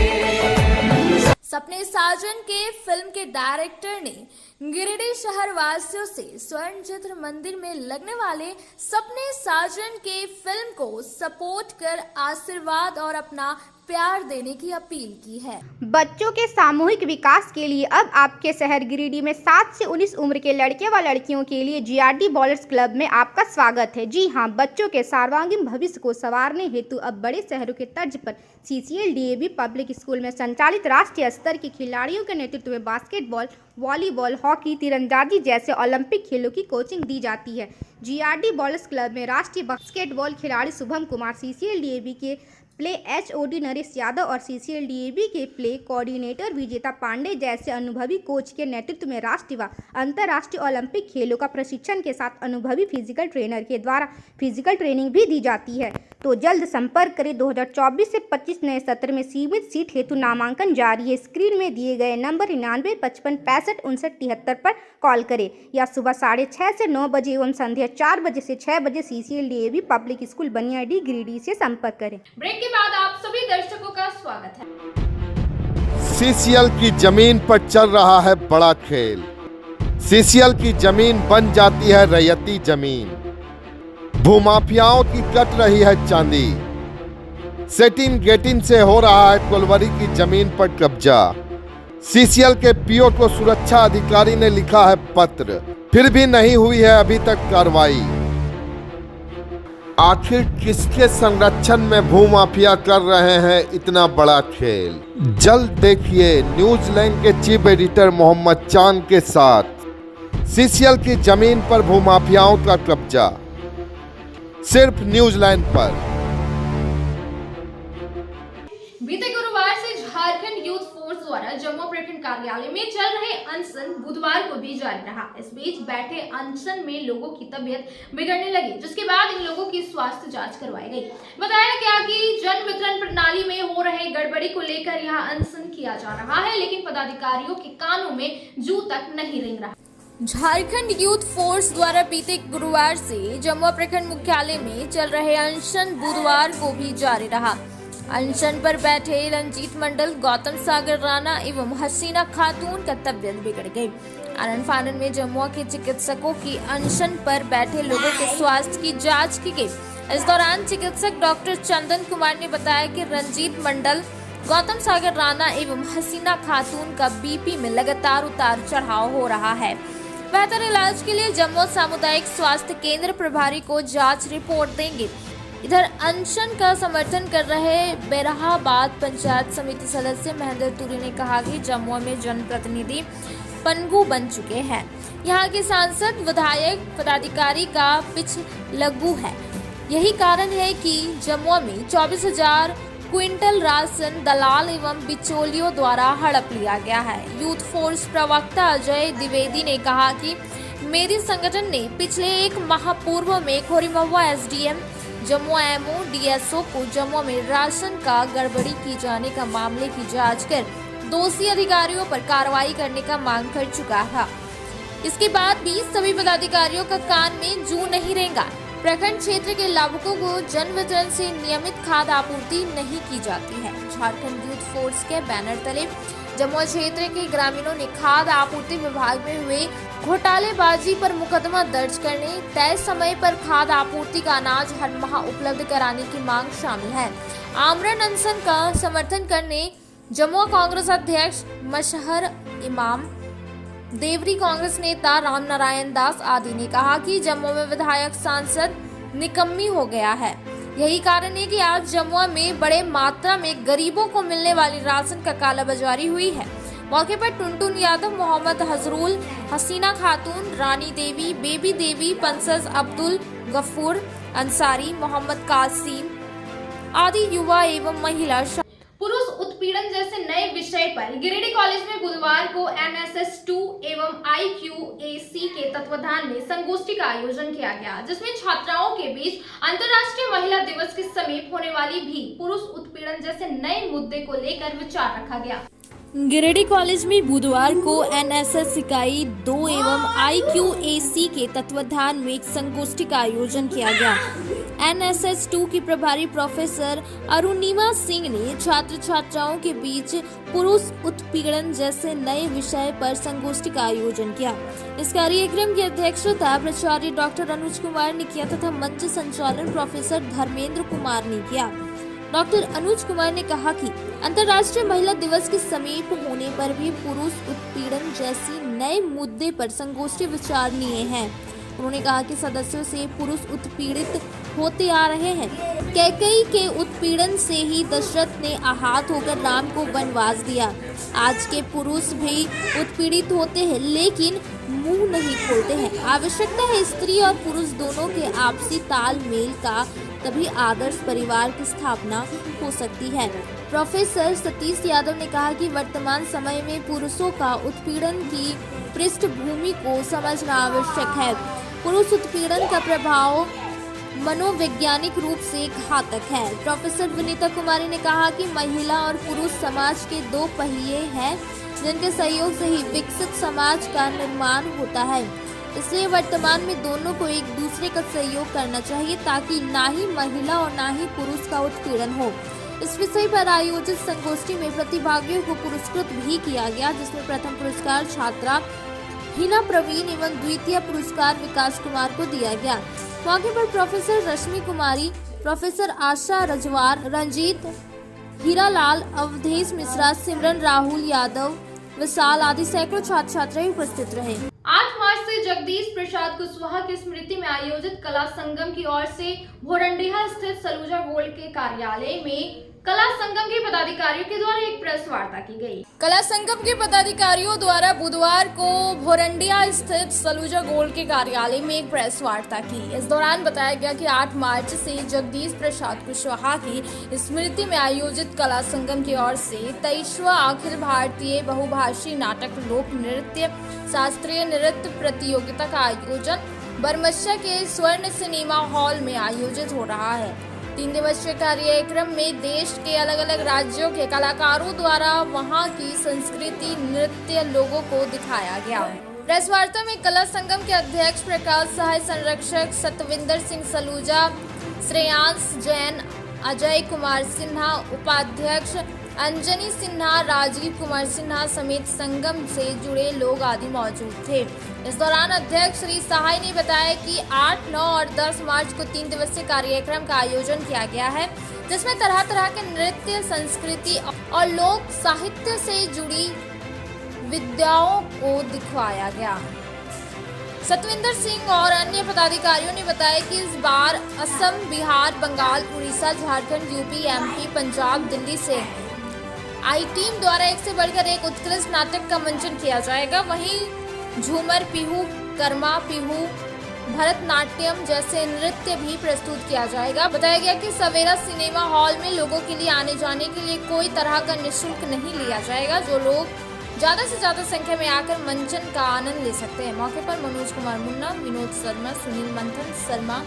सपने साजन के फिल्म के डायरेक्टर ने गिरिडीह शहर वासियों से स्वर्ण चित्र मंदिर में लगने वाले सपने साजन के फिल्म को सपोर्ट कर आशीर्वाद और अपना प्यार देने की अपील की है। बच्चों के सामूहिक विकास के लिए अब आपके शहर गिरिडीह में 7 से 19 उम्र के लड़के व लड़कियों के लिए जीआरडी बॉलर्स क्लब में आपका स्वागत है। जी हां, बच्चों के सर्वांगीण भविष्य को संवारने हेतु अब बड़े शहरों के तर्ज पर सीसीएल डीएवी पब्लिक स्कूल में संचालित राष्ट्रीय स्तर के खिलाड़ियों के नेतृत्व में बास्केटबॉल, वॉलीबॉल, हॉकी, तीरंदाजी जैसे ओलंपिक खेलों की कोचिंग दी जाती है। जीआरडी बॉलर्स क्लब में राष्ट्रीय बास्केटबॉल खिलाड़ी शुभम कुमार, सीसीएल डीएवी के प्ले एचओडी नरेश यादव और सीसीएल डीएवी के प्ले कोऑर्डिनेटर विजेता पांडे जैसे अनुभवी कोच के नेतृत्व में राष्ट्रीय व अंतर्राष्ट्रीय ओलंपिक खेलों का प्रशिक्षण के साथ अनुभवी फिजिकल ट्रेनर के द्वारा फिजिकल ट्रेनिंग भी दी जाती है। तो जल्द संपर्क करें। 2024 से 25 नए सत्र में सीमित सीट हेतु नामांकन जारी है। स्क्रीन में दिए गए नंबर 9955655973 पर कॉल करें या सुबह 6:30 से 9 बजे एवं संध्या 4 बजे से 6 बजे CCL DAV public school Baniyadi Giridih से संपर्क करें। ब्रेक के बाद आप सभी दर्शकों का स्वागत है। सीसीएल की जमीन पर चल रहा है बड़ा खेल। सीसीएल की जमीन बन जाती है रैयती जमीन। भूमाफियाओं की कट रही है चांदी। सेटिन गेटिन से हो रहा है कोलवरी की जमीन पर कब्जा। सीसीएल के पीओ को सुरक्षा अधिकारी ने लिखा है पत्र, फिर भी नहीं हुई है अभी तक कार्रवाई। आखिर किसके संरक्षण में भूमाफिया कर रहे हैं इतना बड़ा खेल? जल्द देखिए न्यूजीलैंड के चीफ एडिटर मोहम्मद चांद के साथ सीसीएल की जमीन पर भूमाफियाओं का कब्जा, सिर्फ न्यूजीलैंड पर। बीते गुरुवार से झारखंड यूथ फोर्स द्वारा जम्मू प्रखंड कार्यालय में चल रहे अनशन बुधवार को भी जारी रहा। इस बीच बैठे अनशन में लोगों की तबीयत बिगड़ने लगी, जिसके बाद इन लोगों की स्वास्थ्य जांच करवाई गई। बताया गया कि जन वितरण प्रणाली में हो रहे गड़बड़ी को लेकर यह अनशन किया जा रहा है, लेकिन पदाधिकारियों के कानों में जू तक नहीं रेंग रहा। झारखंड यूथ फोर्स द्वारा बीते गुरुवार से जम्मू प्रखंड मुख्यालय में चल रहे अनशन बुधवार को भी जारी रहा। अनशन पर बैठे रंजीत मंडल, गौतम सागर राणा एवं हसीना खातून का तबियत बिगड़ गई। आनन फानन में जम्मू के चिकित्सकों की अनशन पर बैठे लोगों के स्वास्थ्य की जांच की गई। इस दौरान चिकित्सक डॉक्टर चंदन कुमार ने बताया कि रंजीत मंडल, गौतम सागर राणा एवं हसीना खातून का बीपी में लगातार उतार चढ़ाव हो रहा है। बेहतर इलाज के लिए जम्मू सामुदायिक स्वास्थ्य केंद्र प्रभारी को जांच रिपोर्ट देंगे। इधर अनशन का समर्थन कर रहे बेरहाबाद पंचायत समिति सदस्य महेंद्र तुरी ने कहा कि जम्मू में जनप्रतिनिधि पनगु बन चुके हैं। यहाँ के सांसद, विधायक, पदाधिकारी का पिच लघु है। यही कारण है कि जम्मू में 24,000 क्विंटल राशन दलाल एवं बिचौलियों द्वारा हड़प लिया गया है। यूथ फोर्स प्रवक्ता अजय द्विवेदी ने कहा कि मेरी संगठन ने पिछले एक माह पूर्व में Khorimahua SDM, Jammu MO, DSO को जम्मू में राशन का गड़बड़ी की जाने का मामले की जांच कर दोषी अधिकारियों पर कार्रवाई करने का मांग कर चुका था। इसके बाद भी सभी पदाधिकारियों का कान में जू नहीं रेंगा। प्रखंड क्षेत्र के लाभुकों को जन वितरण से नियमित खाद आपूर्ति नहीं की जाती है। झारखंड यूथ फोर्स के बैनर तले जम्मू क्षेत्र के ग्रामीणों ने खाद आपूर्ति विभाग में हुए घोटालेबाजी पर मुकदमा दर्ज करने, तय समय पर खाद आपूर्ति का अनाज हर माह उपलब्ध कराने की मांग शामिल है। आमरण अनशन का समर्थन करने जम्मू कांग्रेस अध्यक्ष मशहर इमाम, देवरी कांग्रेस नेता राम नारायण दास आदि ने कहा कि जम्मू में विधायक, सांसद निकम्मी हो गया है। यही कारण है कि आज जम्मू में बड़े मात्रा में गरीबों को मिलने वाली राशन का कालाबाजारी हुई है। मौके पर टुनटुन यादव, मोहम्मद हजरुल, हसीना खातून, रानी देवी, बेबी देवी, पंसज अब्दुल गफूर अंसारी, मोहम्मद कासिम आदि युवा एवं महिला। पुरुष उत्पीड़न जैसे नए विषय पर गिरिडीह कॉलेज में बुधवार को NSS2 एवं IQAC के तत्वाधान में संगोष्ठी का आयोजन किया गया, जिसमें छात्राओं के बीच अंतर्राष्ट्रीय महिला दिवस के समीप होने वाली भी पुरुष उत्पीड़न जैसे नए मुद्दे को लेकर विचार रखा गया। गिरिडीह कॉलेज में बुधवार को NSS इकाई 2 एवं IQAC के तत्वाधान में एक संगोष्ठी का आयोजन किया गया। NSS2 की प्रभारी प्रोफेसर अरुणिमा सिंह ने छात्र छात्राओं के बीच पुरुष उत्पीड़न जैसे नए विषय पर संगोष्ठी का आयोजन किया। इस कार्यक्रम की अध्यक्षता प्राचार्य डॉक्टर अनुज कुमार ने किया तथा मंच संचालन प्रोफेसर धर्मेंद्र कुमार ने किया। डॉक्टर अनुज कुमार ने कहा कि अंतर्राष्ट्रीय महिला दिवस के समीप होने पर भी पुरुष उत्पीड़न जैसी नए मुद्दे पर संगोष्ठी विचारणीय है। उन्होंने कहा कि सदस्यों से पुरुष उत्पीड़ित होते आ रहे हैं। कैकेयी के उत्पीड़न से ही दशरथ ने आहत होकर राम को वनवास दिया। आज के पुरुष भी उत्पीड़ित होते हैं, लेकिन मुंह नहीं खोलते हैं। आवश्यकता है स्त्री और पुरुष दोनों के आपसी तालमेल का, तभी आदर्श परिवार की स्थापना हो सकती है। प्रोफेसर सतीश यादव ने कहा कि वर्तमान समय में पुरुषों का उत्पीड़न की पृष्ठभूमि को समझना आवश्यक है। पुरुष उत्पीड़न का प्रभाव मनोवैज्ञानिक रूप से घातक है। प्रोफेसर विनीता कुमारी ने कहा कि महिला और पुरुष समाज के दो पहिए हैं, जिनके सहयोग से ही विकसित समाज का निर्माण होता है। इसलिए वर्तमान में दोनों को एक दूसरे का सहयोग करना चाहिए, ताकि ना ही महिला और ना ही पुरुष का उत्पीड़न हो। इस विषय पर आयोजित संगोष्ठी में प्रतिभागियों को पुरस्कृत भी किया गया, जिसमें प्रथम पुरस्कार छात्रा हिना प्रवीण एवं द्वितीय पुरस्कार विकास कुमार को दिया गया। मौके पर प्रोफेसर रश्मि कुमारी, प्रोफेसर आशा रजवार, रंजीत हीरालाल, अवधेश मिश्रा, सिमरन, राहुल यादव, विशाल आदि सैकड़ों छात्र छात्राएं उपस्थित रहे। 8 मार्च से जगदीश प्रसाद कुशवाहा की स्मृति में आयोजित कला संगम की ओर से भोरंडीहा स्थित सलूजा गोल्ड के कार्यालय में कला संगम के पदाधिकारियों के द्वारा एक प्रेस वार्ता की गई। कला संगम के पदाधिकारियों द्वारा बुधवार को भोरंडिया स्थित सलूजा गोल्ड के कार्यालय में एक प्रेस वार्ता की। इस दौरान बताया गया कि 8 मार्च से जगदीश प्रसाद कुशवाहा की स्मृति में आयोजित कला संगम की ओर से 23वां अखिल भारतीय बहुभाषी नाटक लोक नृत्य शास्त्रीय नृत्य प्रतियोगिता का आयोजन बरमस्या के स्वर्ण सिनेमा हॉल में आयोजित हो रहा है। 3 दिवसीय कार्यक्रम में देश के अलग अलग राज्यों के कलाकारों द्वारा वहां की संस्कृति नृत्य लोगों को दिखाया गया। प्रेस वार्ता में कला संगम के अध्यक्ष प्रकाश सहाय, संरक्षक सतविंदर सिंह सलूजा, श्रेयांश जैन, अजय कुमार सिन्हा, उपाध्यक्ष अंजनी सिन्हा, राजीव कुमार सिन्हा समेत संगम से जुड़े लोग आदि मौजूद थे। इस दौरान अध्यक्ष श्री सहाय ने बताया कि 8, 9 और 10 मार्च को 3 दिवसीय कार्यक्रम का आयोजन किया गया है, जिसमें तरह तरह के नृत्य, संस्कृति और लोक साहित्य से जुड़ी विद्याओं को दिखवाया गया। सतविंदर सिंह और अन्य पदाधिकारियों ने बताया कि इस बार असम, बिहार, बंगाल, उड़ीसा, झारखंड, यूपी, एमपी, पंजाब, दिल्ली से आई टीम द्वारा एक से बढ़कर एक उत्कृष्ट नाटक का मंचन किया जाएगा। वहीं झूमर, पिहू, कर्मा, पिहू, भरतनाट्यम जैसे नृत्य भी प्रस्तुत किया जाएगा। बताया गया कि सवेरा सिनेमा हॉल में लोगों के लिए आने जाने के लिए कोई तरह का निःशुल्क नहीं लिया जाएगा। जो लोग ज्यादा से ज्यादा संख्या में आकर मंचन का आनंद ले सकते हैं। मौके पर मनोज कुमार मुन्ना, विनोद शर्मा, सुनील मंथन शर्मा,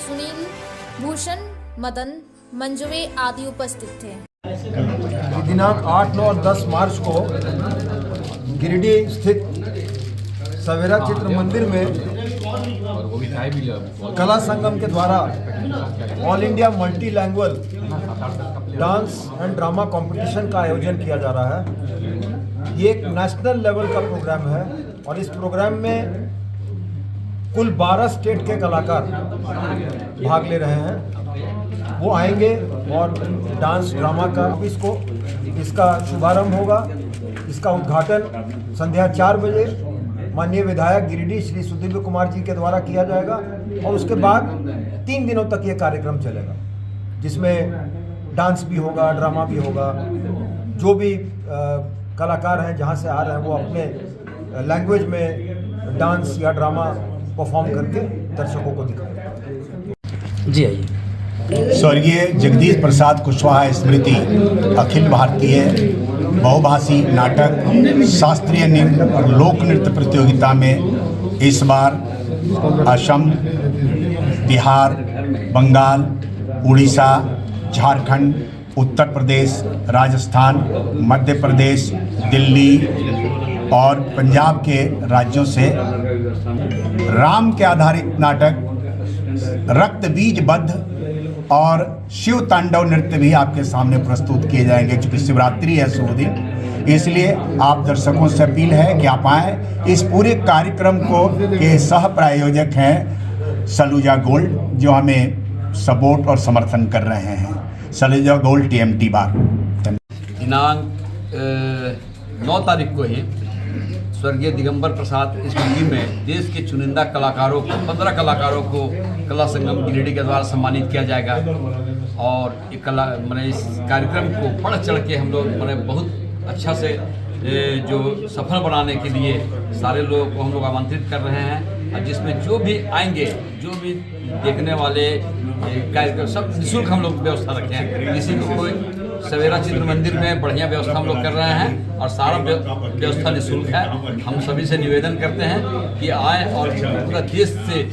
सुनील भूषण, मदन मंजुवे आदि उपस्थित थे। दिनांक 8, 9 और 10 मार्च को गिरिडीह स्थित सवेरा चित्र मंदिर में कला संगम के द्वारा all India multi language dance and drama competition का आयोजन किया जा रहा है। ये एक नेशनल लेवल का प्रोग्राम है और इस प्रोग्राम में कुल 12 स्टेट के कलाकार भाग ले रहे हैं। वो आएंगे और डांस ड्रामा का इसका शुभारंभ होगा। इसका उद्घाटन संध्या 4 बजे माननीय विधायक गिरिडीह श्री सुदीव्य कुमार जी के द्वारा किया जाएगा और उसके बाद 3 दिनों तक ये कार्यक्रम चलेगा, जिसमें डांस भी होगा, ड्रामा भी होगा। जो भी कलाकार हैं जहाँ से आ रहे हैं वो अपने लैंग्वेज में डांस या ड्रामा परफॉर्म करके दर्शकों को दिखाएंगे। जी आइए। स्वर्गीय जगदीश प्रसाद कुशवाहा स्मृति अखिल भारतीय बहुभाषी नाटक शास्त्रीय नृत्य और लोक नृत्य प्रतियोगिता में इस बार असम, बिहार, बंगाल, उड़ीसा, झारखंड, उत्तर प्रदेश, राजस्थान, मध्य प्रदेश, दिल्ली और पंजाब के राज्यों से राम के आधारित नाटक रक्त बीजबद्ध और शिव तांडव नृत्य भी आपके सामने प्रस्तुत किए जाएंगे। क्योंकि शिवरात्रि है शुभ दिन, इसलिए आप दर्शकों से अपील है कि आप आएँ। इस पूरे कार्यक्रम को के सह प्रायोजक हैं सलूजा गोल्ड, जो हमें सपोर्ट और समर्थन कर रहे हैं। सलूजा गोल्ड TMT बार। दिनांक 9 तारीख को ही स्वर्गीय दिगंबर प्रसाद स्मृति में देश के चुनिंदा कलाकारों को 15 कलाकारों को कला संगम गिरिडीह के द्वारा सम्मानित किया जाएगा। और एक कला मैंने इस कार्यक्रम को बढ़ चढ़ के हम लोग मैंने बहुत अच्छा से जो सफल बनाने के लिए सारे लोगों को हम लोग आमंत्रित कर रहे हैं। और जिसमें जो भी आएंगे, जो भी देखने वाले कार्यक्रम सब निःशुल्क हम लोग व्यवस्था रखे हैं। किसी को कोई सवेरा चित्र मंदिर में बढ़िया व्यवस्था हम लोग कर रहे हैं और सारा व्यवस्था निःशुल्क है। हम सभी से निवेदन करते हैं कि आए और पूरा देश से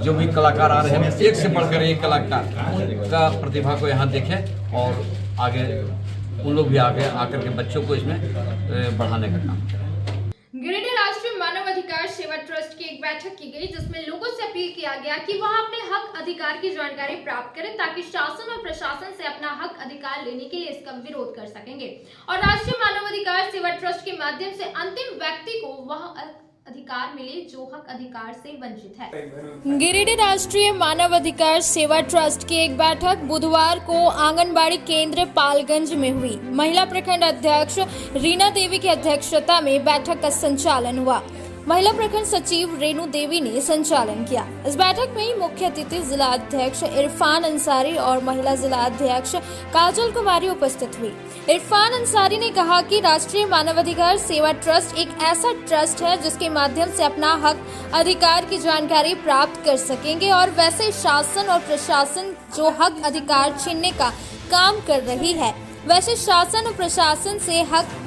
जो भी कलाकार आ रहे हैं, एक से बढ़कर एक कलाकार का प्रतिभा को यहाँ देखें और आगे उन लोग भी आगे आकर के बच्चों को इसमें बढ़ाने का काम करें। गिरिडीह राष्ट्रीय मानव अधिकार सेवा ट्रस्ट की एक बैठक की गई, जिसमें लोगों से अपील किया गया कि वह अपने हक अधिकार की जानकारी प्राप्त करें, ताकि शासन और प्रशासन से अपना हक अधिकार लेने के लिए इसका विरोध कर सकेंगे और राष्ट्रीय मानव अधिकार सेवा ट्रस्ट के माध्यम से अंतिम व्यक्ति को वह अधिकार मिले जो हक अधिकार से वंचित है। गिरिडीह राष्ट्रीय मानव अधिकार सेवा ट्रस्ट की एक बैठक बुधवार को आंगनबाड़ी केंद्र पालगंज में हुई। महिला प्रखंड अध्यक्ष रीना देवी की अध्यक्षता में बैठक का संचालन हुआ। महिला प्रखंड सचिव रेणु देवी ने संचालन किया। इस बैठक में मुख्य अतिथि जिला अध्यक्ष इरफान अंसारी और महिला जिला अध्यक्ष काजल कुमारी उपस्थित हुई। इरफान अंसारी ने कहा कि राष्ट्रीय मानवाधिकार सेवा ट्रस्ट एक ऐसा ट्रस्ट है जिसके माध्यम से अपना हक अधिकार की जानकारी प्राप्त कर सकेंगे और वैसे शासन और प्रशासन जो हक अधिकार छीनने का काम कर रही है, वैसे शासन और प्रशासन से हक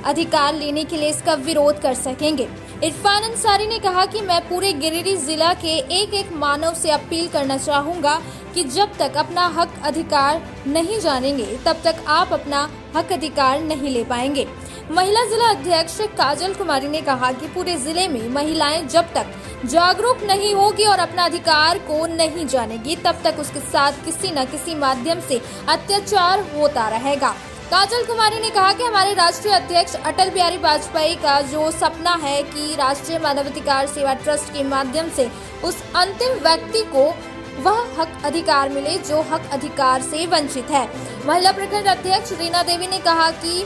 अधिकार लेने के लिए इसका विरोध कर सकेंगे। इरफान अंसारी ने कहा कि मैं पूरे गिरिडीह जिला के एक एक मानव से अपील करना चाहूंगा कि जब तक अपना हक अधिकार नहीं जानेंगे तब तक आप अपना हक अधिकार नहीं ले पाएंगे। महिला जिला अध्यक्ष काजल कुमारी ने कहा कि पूरे जिले में महिलाएं जब तक जागरूक नहीं होगी और अपना अधिकार को नहीं जानेगी तब तक उसके साथ किसी न किसी माध्यम से अत्याचार होता रहेगा। काजल कुमारी ने कहा कि हमारे राष्ट्रीय अध्यक्ष अटल बिहारी वाजपेयी का जो सपना है कि राष्ट्रीय मानवाधिकार सेवा ट्रस्ट के माध्यम से उस अंतिम व्यक्ति को वह हक अधिकार मिले जो हक अधिकार से वंचित है। महिला प्रखंड अध्यक्ष रीना देवी ने कहा कि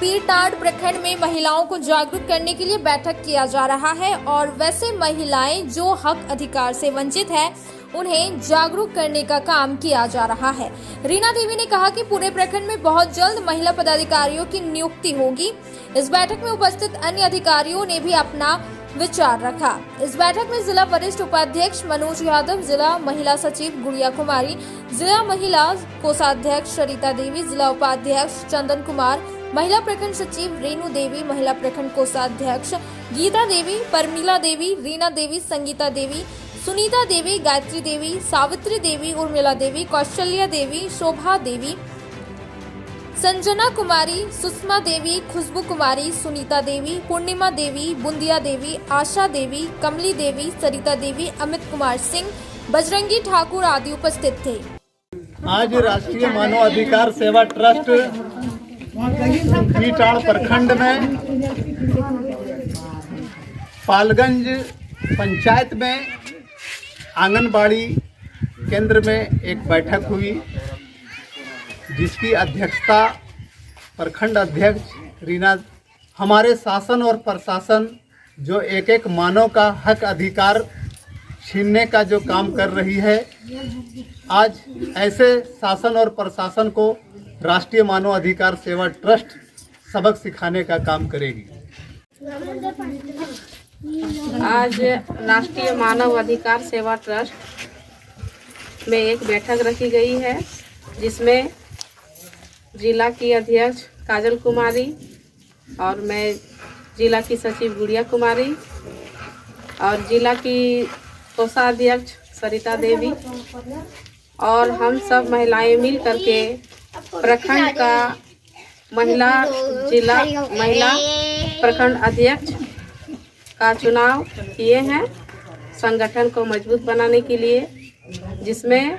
पीरटांड प्रखंड में महिलाओं को जागरूक करने के लिए बैठक किया जा रहा है और वैसे महिलाएं जो हक अधिकार से वंचित है उन्हें जागरूक करने का काम किया जा रहा है। रीना देवी ने कहा कि पूरे प्रखंड में बहुत जल्द महिला पदाधिकारियों की नियुक्ति होगी। इस बैठक में उपस्थित अन्य अधिकारियों ने भी अपना विचार रखा। इस बैठक में जिला वरिष्ठ उपाध्यक्ष मनोज यादव, जिला महिला सचिव गुड़िया कुमारी, जिला महिला कोषाध्यक्ष सरिता देवी, जिला उपाध्यक्ष चंदन कुमार, महिला प्रखंड सचिव रेणु देवी, महिला प्रखंड कोषाध्यक्ष गीता देवी, परमिला देवी, रीना देवी, संगीता देवी, सुनीता देवी, गायत्री देवी, सावित्री देवी, उर्मिला देवी, कौशल्या देवी, शोभा देवी, संजना कुमारी, सुषमा देवी, खुशबू कुमारी, सुनीता देवी, पूर्णिमा देवी, बुंदिया देवी, आशा देवी, कमली देवी, सरिता देवी, अमित कुमार सिंह, बजरंगी ठाकुर आदि उपस्थित थे। आज राष्ट्रीय मानव अधिकार सेवा ट्रस्ट पीरटांड प्रखंड में पालगंज पंचायत में आंगनबाड़ी केंद्र में एक बैठक हुई जिसकी अध्यक्षता प्रखंड अध्यक्ष रीना। हमारे शासन और प्रशासन जो एक एक मानव का हक अधिकार छीनने का जो काम कर रही है, आज ऐसे शासन और प्रशासन को राष्ट्रीय मानव अधिकार सेवा ट्रस्ट सबक सिखाने का काम करेगी। आज राष्ट्रीय मानव अधिकार सेवा ट्रस्ट में एक बैठक रखी गई है जिसमें जिला की अध्यक्ष काजल कुमारी और मैं जिला की सचिव गुड़िया कुमारी और जिला की कोषाध्यक्ष सरिता देवी और हम सब महिलाएं मिल करके प्रखंड का जिला महिला प्रखंड अध्यक्ष का चुनाव किए हैं संगठन को मजबूत बनाने के लिए, जिसमें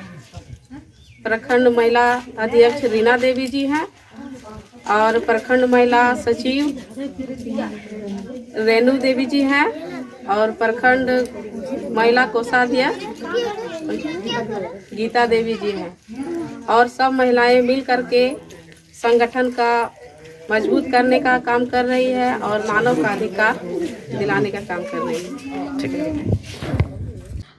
प्रखंड महिला अध्यक्ष रीना देवी जी हैं और प्रखंड महिला सचिव रेणु देवी जी हैं और प्रखंड महिला कोषाध्यक्ष गीता देवी जी हैं और सब महिलाएं मिल करके संगठन का मजबूत करने का काम कर रही है और मानव का अधिकार दिलाने का काम कर रही है। ठीक है,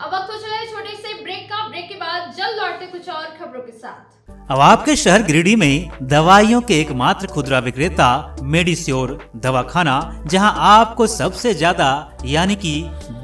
अब वक्त हो चला है छोटे से ब्रेक का। ब्रेक के बाद जल्द लौटते कुछ और खबरों के साथ। अब आपके शहर गिरिडीह में दवाइयों के एकमात्र खुदरा विक्रेता मेडिश्योर दवाखाना, जहां आपको सबसे ज्यादा यानी कि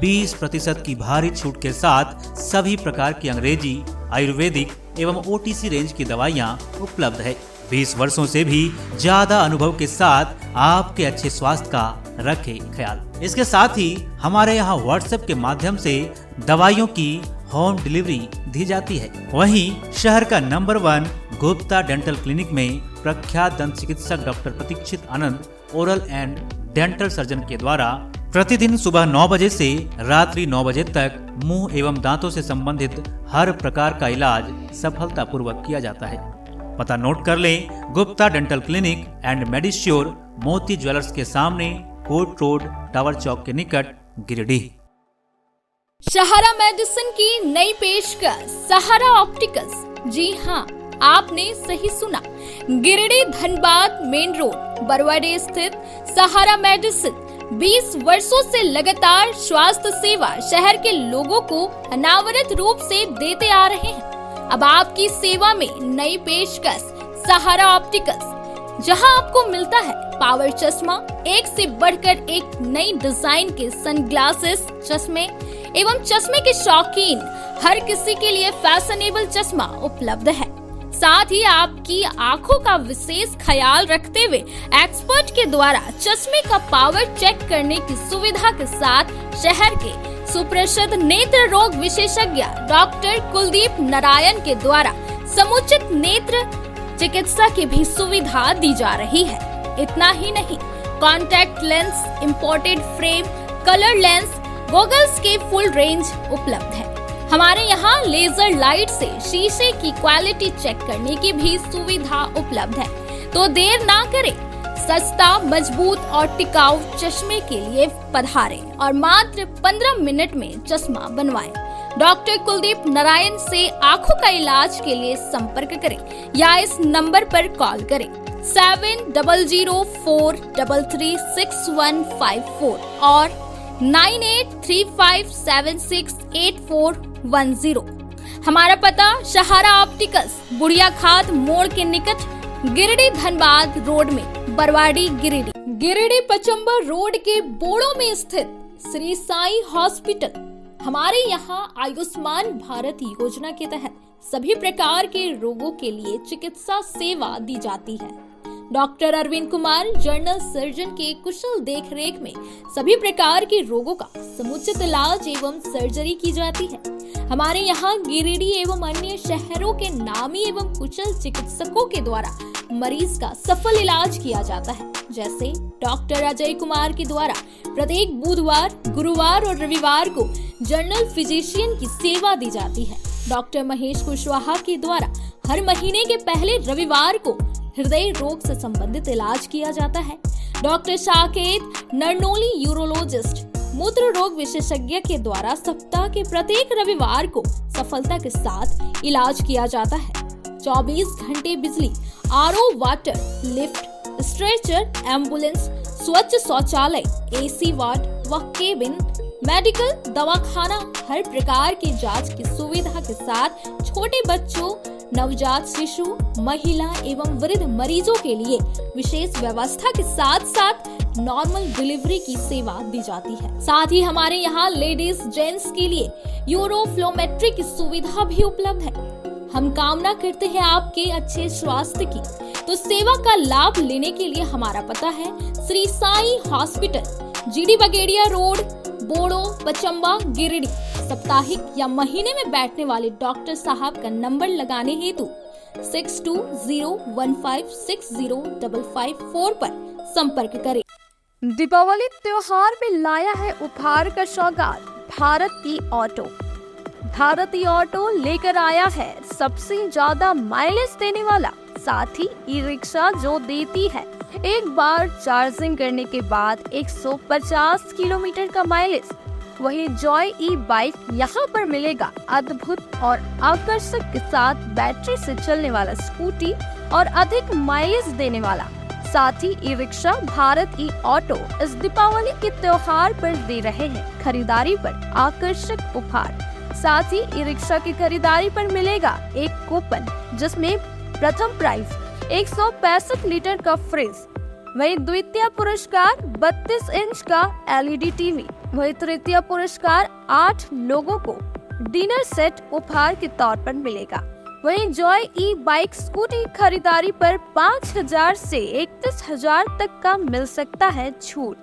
20% की भारी छूट के साथ सभी प्रकार की अंग्रेजी, आयुर्वेदिक एवं OTC रेंज की दवाइयां उपलब्ध है। 20 वर्षों से भी ज्यादा अनुभव के साथ आपके अच्छे स्वास्थ्य का रखे ख्याल। इसके साथ ही हमारे यहाँ WhatsApp के माध्यम से दवाइयों की होम डिलीवरी दी जाती है। वहीं शहर का नंबर 1 गुप्ता डेंटल क्लिनिक में प्रख्यात दंत चिकित्सक doctor Pratikshit Anand oral and dental surgeon के द्वारा प्रतिदिन सुबह 9 बजे से रात्रि 9 बजे तक मुंह एवं दांतों से संबंधित हर प्रकार का इलाज सफलतापूर्वक किया जाता है। पता नोट कर लें, गुप्ता डेंटल क्लिनिक एंड मेडिश्योर, मोती ज्वेलर्स के सामने, कोर्ट रोड, टावर चौक के निकट, गिरिडीह। सहारा मेडिसिन की नई पेशकश सहारा ऑप्टिकल्स। जी हाँ, आपने सही सुना। गिरिडीह धनबाद मेन रोड बरवाडे स्थित सहारा मेडिसिन 20 वर्षों से लगातार स्वास्थ्य सेवा शहर के लोगों को अनावरत रूप से देते आ रहे हैं। अब आपकी सेवा में नई पेशकश सहारा ऑप्टिकल्स, जहां आपको मिलता है पावर चश्मा, एक से बढ़कर एक नई डिजाइन के सनग्लासेस चश्मे एवं चश्मे के शौकीन हर किसी के लिए फैशनेबल चश्मा उपलब्ध है। साथ ही आपकी आंखों का विशेष ख्याल रखते हुए एक्सपर्ट के द्वारा चश्मे का पावर चेक करने की सुविधा के साथ शहर के सुप्रसिद्ध नेत्र रोग विशेषज्ञ डॉक्टर कुलदीप नारायण के द्वारा समुचित नेत्र चिकित्सा की भी सुविधा दी जा रही है। इतना ही नहीं, contact lens, imported frame, colour lens, goggles के फुल रेंज उपलब्ध है। हमारे यहाँ लेजर लाइट से शीशे की क्वालिटी चेक करने की भी सुविधा उपलब्ध है। तो देर ना करें, सस्ता, मजबूत और टिकाऊ चश्मे के लिए पधारें और मात्र 15 मिनट में चश्मा बनवाएं। डॉक्टर कुलदीप नारायण से आंखों का इलाज के लिए संपर्क करें या इस नंबर पर कॉल करें 7004336154 और 9835768410। हमारा पता सहारा ऑप्टिकल्स, बुढ़िया खाद मोड़ के निकट, गिरिडीह धनबाद रोड में, बरवाडी गिरिडीह। गिरिडीह पचम्बर रोड के बोड़ो में स्थित श्री साई हॉस्पिटल। हमारे यहाँ आयुष्मान भारत योजना के तहत सभी प्रकार के रोगों के लिए चिकित्सा सेवा दी जाती है। Doctor Arvind Kumar general surgeon के कुशल देखरेख में सभी प्रकार के रोगों का समुचित इलाज एवं सर्जरी की जाती है। हमारे यहाँ गिरिडीह एवं अन्य शहरों के नामी एवं कुशल चिकित्सकों के द्वारा मरीज का सफल इलाज किया जाता है। जैसे डॉक्टर अजय कुमार के द्वारा प्रत्येक बुधवार, गुरुवार और रविवार को जनरल फिजिशियन की सेवा दी जाती है। डॉक्टर महेश कुशवाहा के द्वारा हर महीने के पहले रविवार को हृदय रोग से संबंधित इलाज किया जाता है। डॉक्टर साकेत नरनोली यूरोलॉजिस्ट मूत्र रोग विशेषज्ञ के द्वारा सप्ताह के प्रत्येक रविवार को सफलता के साथ इलाज किया जाता है। 24 घंटे बिजली, RO water, lift, stretcher, ambulance, स्वच्छ शौचालय, एसी वार्ड व केबिन, मेडिकल, दवाखाना, हर प्रकार की जांच की सुविधा के साथ छोटे बच्चों, नवजात शिशु, महिला एवं वृद्ध मरीजों के लिए विशेष व्यवस्था के साथ साथ नॉर्मल डिलीवरी की सेवा दी जाती है। साथ ही हमारे यहाँ लेडीज जेंट्स के लिए यूरोफ्लोमेट्री की सुविधा भी उपलब्ध है। हम कामना करते हैं आपके अच्छे स्वास्थ्य की, तो सेवा का लाभ लेने के लिए हमारा पता है श्री साई हॉस्पिटल, जीडी बगेड़िया रोड, बोड़ो, पचम्बा, गिरिडीह। साप्ताहिक या महीने में बैठने वाले डॉक्टर साहब का नंबर लगाने हेतु 6201560554 पर संपर्क करें। दीपावली त्योहार में लाया है उपहार का सौगात भारत की ऑटो। भारती ऑटो लेकर आया है सबसे ज्यादा माइलेज देने वाला, साथ ही ई रिक्शा जो देती है एक बार चार्जिंग करने के बाद 150 किलोमीटर का माइलेज। वही जॉय ई बाइक यहाँ पर मिलेगा अद्भुत और आकर्षक के साथ बैटरी से चलने वाला स्कूटी और अधिक माइलेज देने वाला। साथ ही ई रिक्शा भारत ई ऑटो इस दीपावली के त्योहार पर दे रहे हैं खरीदारी पर आकर्षक उपहार। साथ ही ई रिक्शा की खरीदारी पर मिलेगा एक कूपन, जिसमें प्रथम प्राइज 165 लीटर का फ्रिज, वही द्वितीय पुरस्कार 32 इंच का एलईडी टीवी, वही तृतीय पुरस्कार 8 लोगों को डिनर सेट उपहार के तौर पर मिलेगा। वहीं जॉय ई बाइक स्कूटी खरीदारी पर 5,000 से 31,000 तक का मिल सकता है छूट।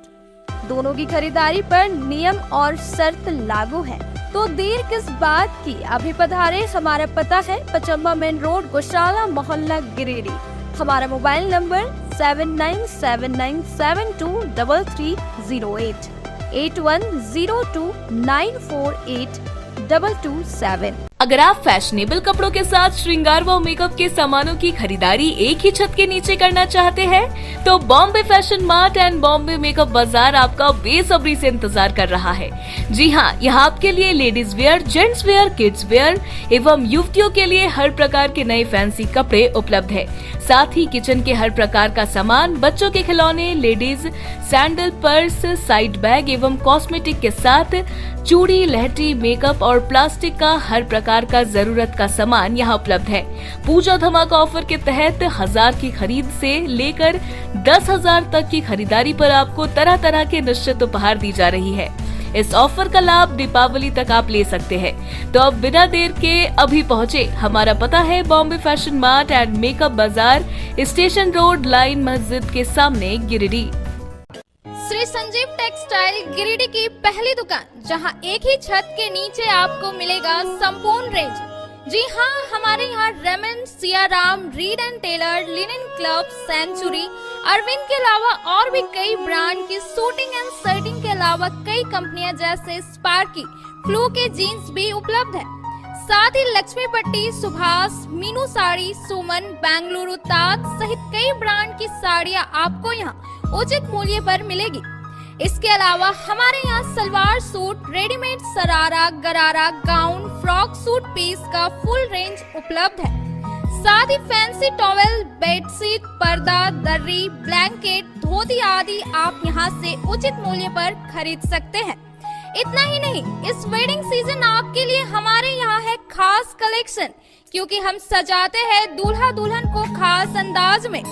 दोनों की खरीदारी पर नियम और शर्त लागू है, तो देर किस बात की, अभी पधारे। हमारा पता है पचम्बा मेन रोड, गौशाला मोहल्ला, गिरिडीह। हमारा मोबाइल नंबर 7979723308 8102948227। अगर आप फैशनेबल कपड़ों के साथ श्रृंगार व मेकअप के सामानों की खरीदारी एक ही छत के नीचे करना चाहते हैं, तो Bombay fashion mart and Bombay makeup बाजार आपका बेसब्री से इंतजार कर रहा है। जी हाँ, यहाँ आपके लिए ladies wear, gents wear, kids where एवं युवतियों के लिए हर प्रकार के नए फैंसी कपड़े उपलब्ध है। साथ ही किचन के हर प्रकार का सामान, बच्चों के खिलौने, ladies sandal, purse, side bag एवं कॉस्मेटिक के साथ चूड़ी, लहठी, मेकअप और प्लास्टिक का हर प्रकार का जरूरत का सामान यहाँ उपलब्ध है। पूजा धमाका ऑफर के तहत 1000 की खरीद से लेकर 10,000 तक की खरीदारी पर आपको तरह तरह के निश्चित उपहार दी जा रही है। इस ऑफर का लाभ दीपावली तक आप ले सकते हैं। तो अब बिना देर के अभी पहुँचे। हमारा पता है Bombay fashion mart and makeup बाजार, स्टेशन रोड, लाइन मस्जिद के सामने, गिरिडीह। श्री संजीव टेक्सटाइल गिरिडीह की पहली दुकान, जहां एक ही छत के नीचे आपको मिलेगा संपूर्ण रेंज। जी हाँ, हमारे यहाँ Raymond, Siyaram, Reid and Taylor, linen club, century, Arvind के अलावा और भी कई ब्रांड की सूटिंग एंड शर्टिंग के अलावा कई कंपनियां जैसे स्पार्की, फ्लू के जीन्स भी उपलब्ध है। साथ ही लक्ष्मी पट्टी, सुभाष, मीनू साड़ी, सुमन, बेंगलुरु ताज सहित कई ब्रांड की साड़ियां आपको यहाँ उचित मूल्य पर मिलेगी। इसके अलावा हमारे यहाँ सलवार सूट, रेडीमेड सरारा, गरारा, गाउन, फ्रॉक सूट पीस का फुल रेंज उपलब्ध है। साथ ही फैंसी टॉवेल, बेडशीट, पर्दा, दर्री, ब्लैंकेट, धोती आदि आप यहाँ से उचित मूल्य पर खरीद सकते हैं। इतना ही नहीं, इस वेडिंग सीजन आपके लिए हमारे यहाँ है खास कलेक्शन, क्योंकि हम सजाते हैं दूल्हा दुल्हन को खास अंदाज में।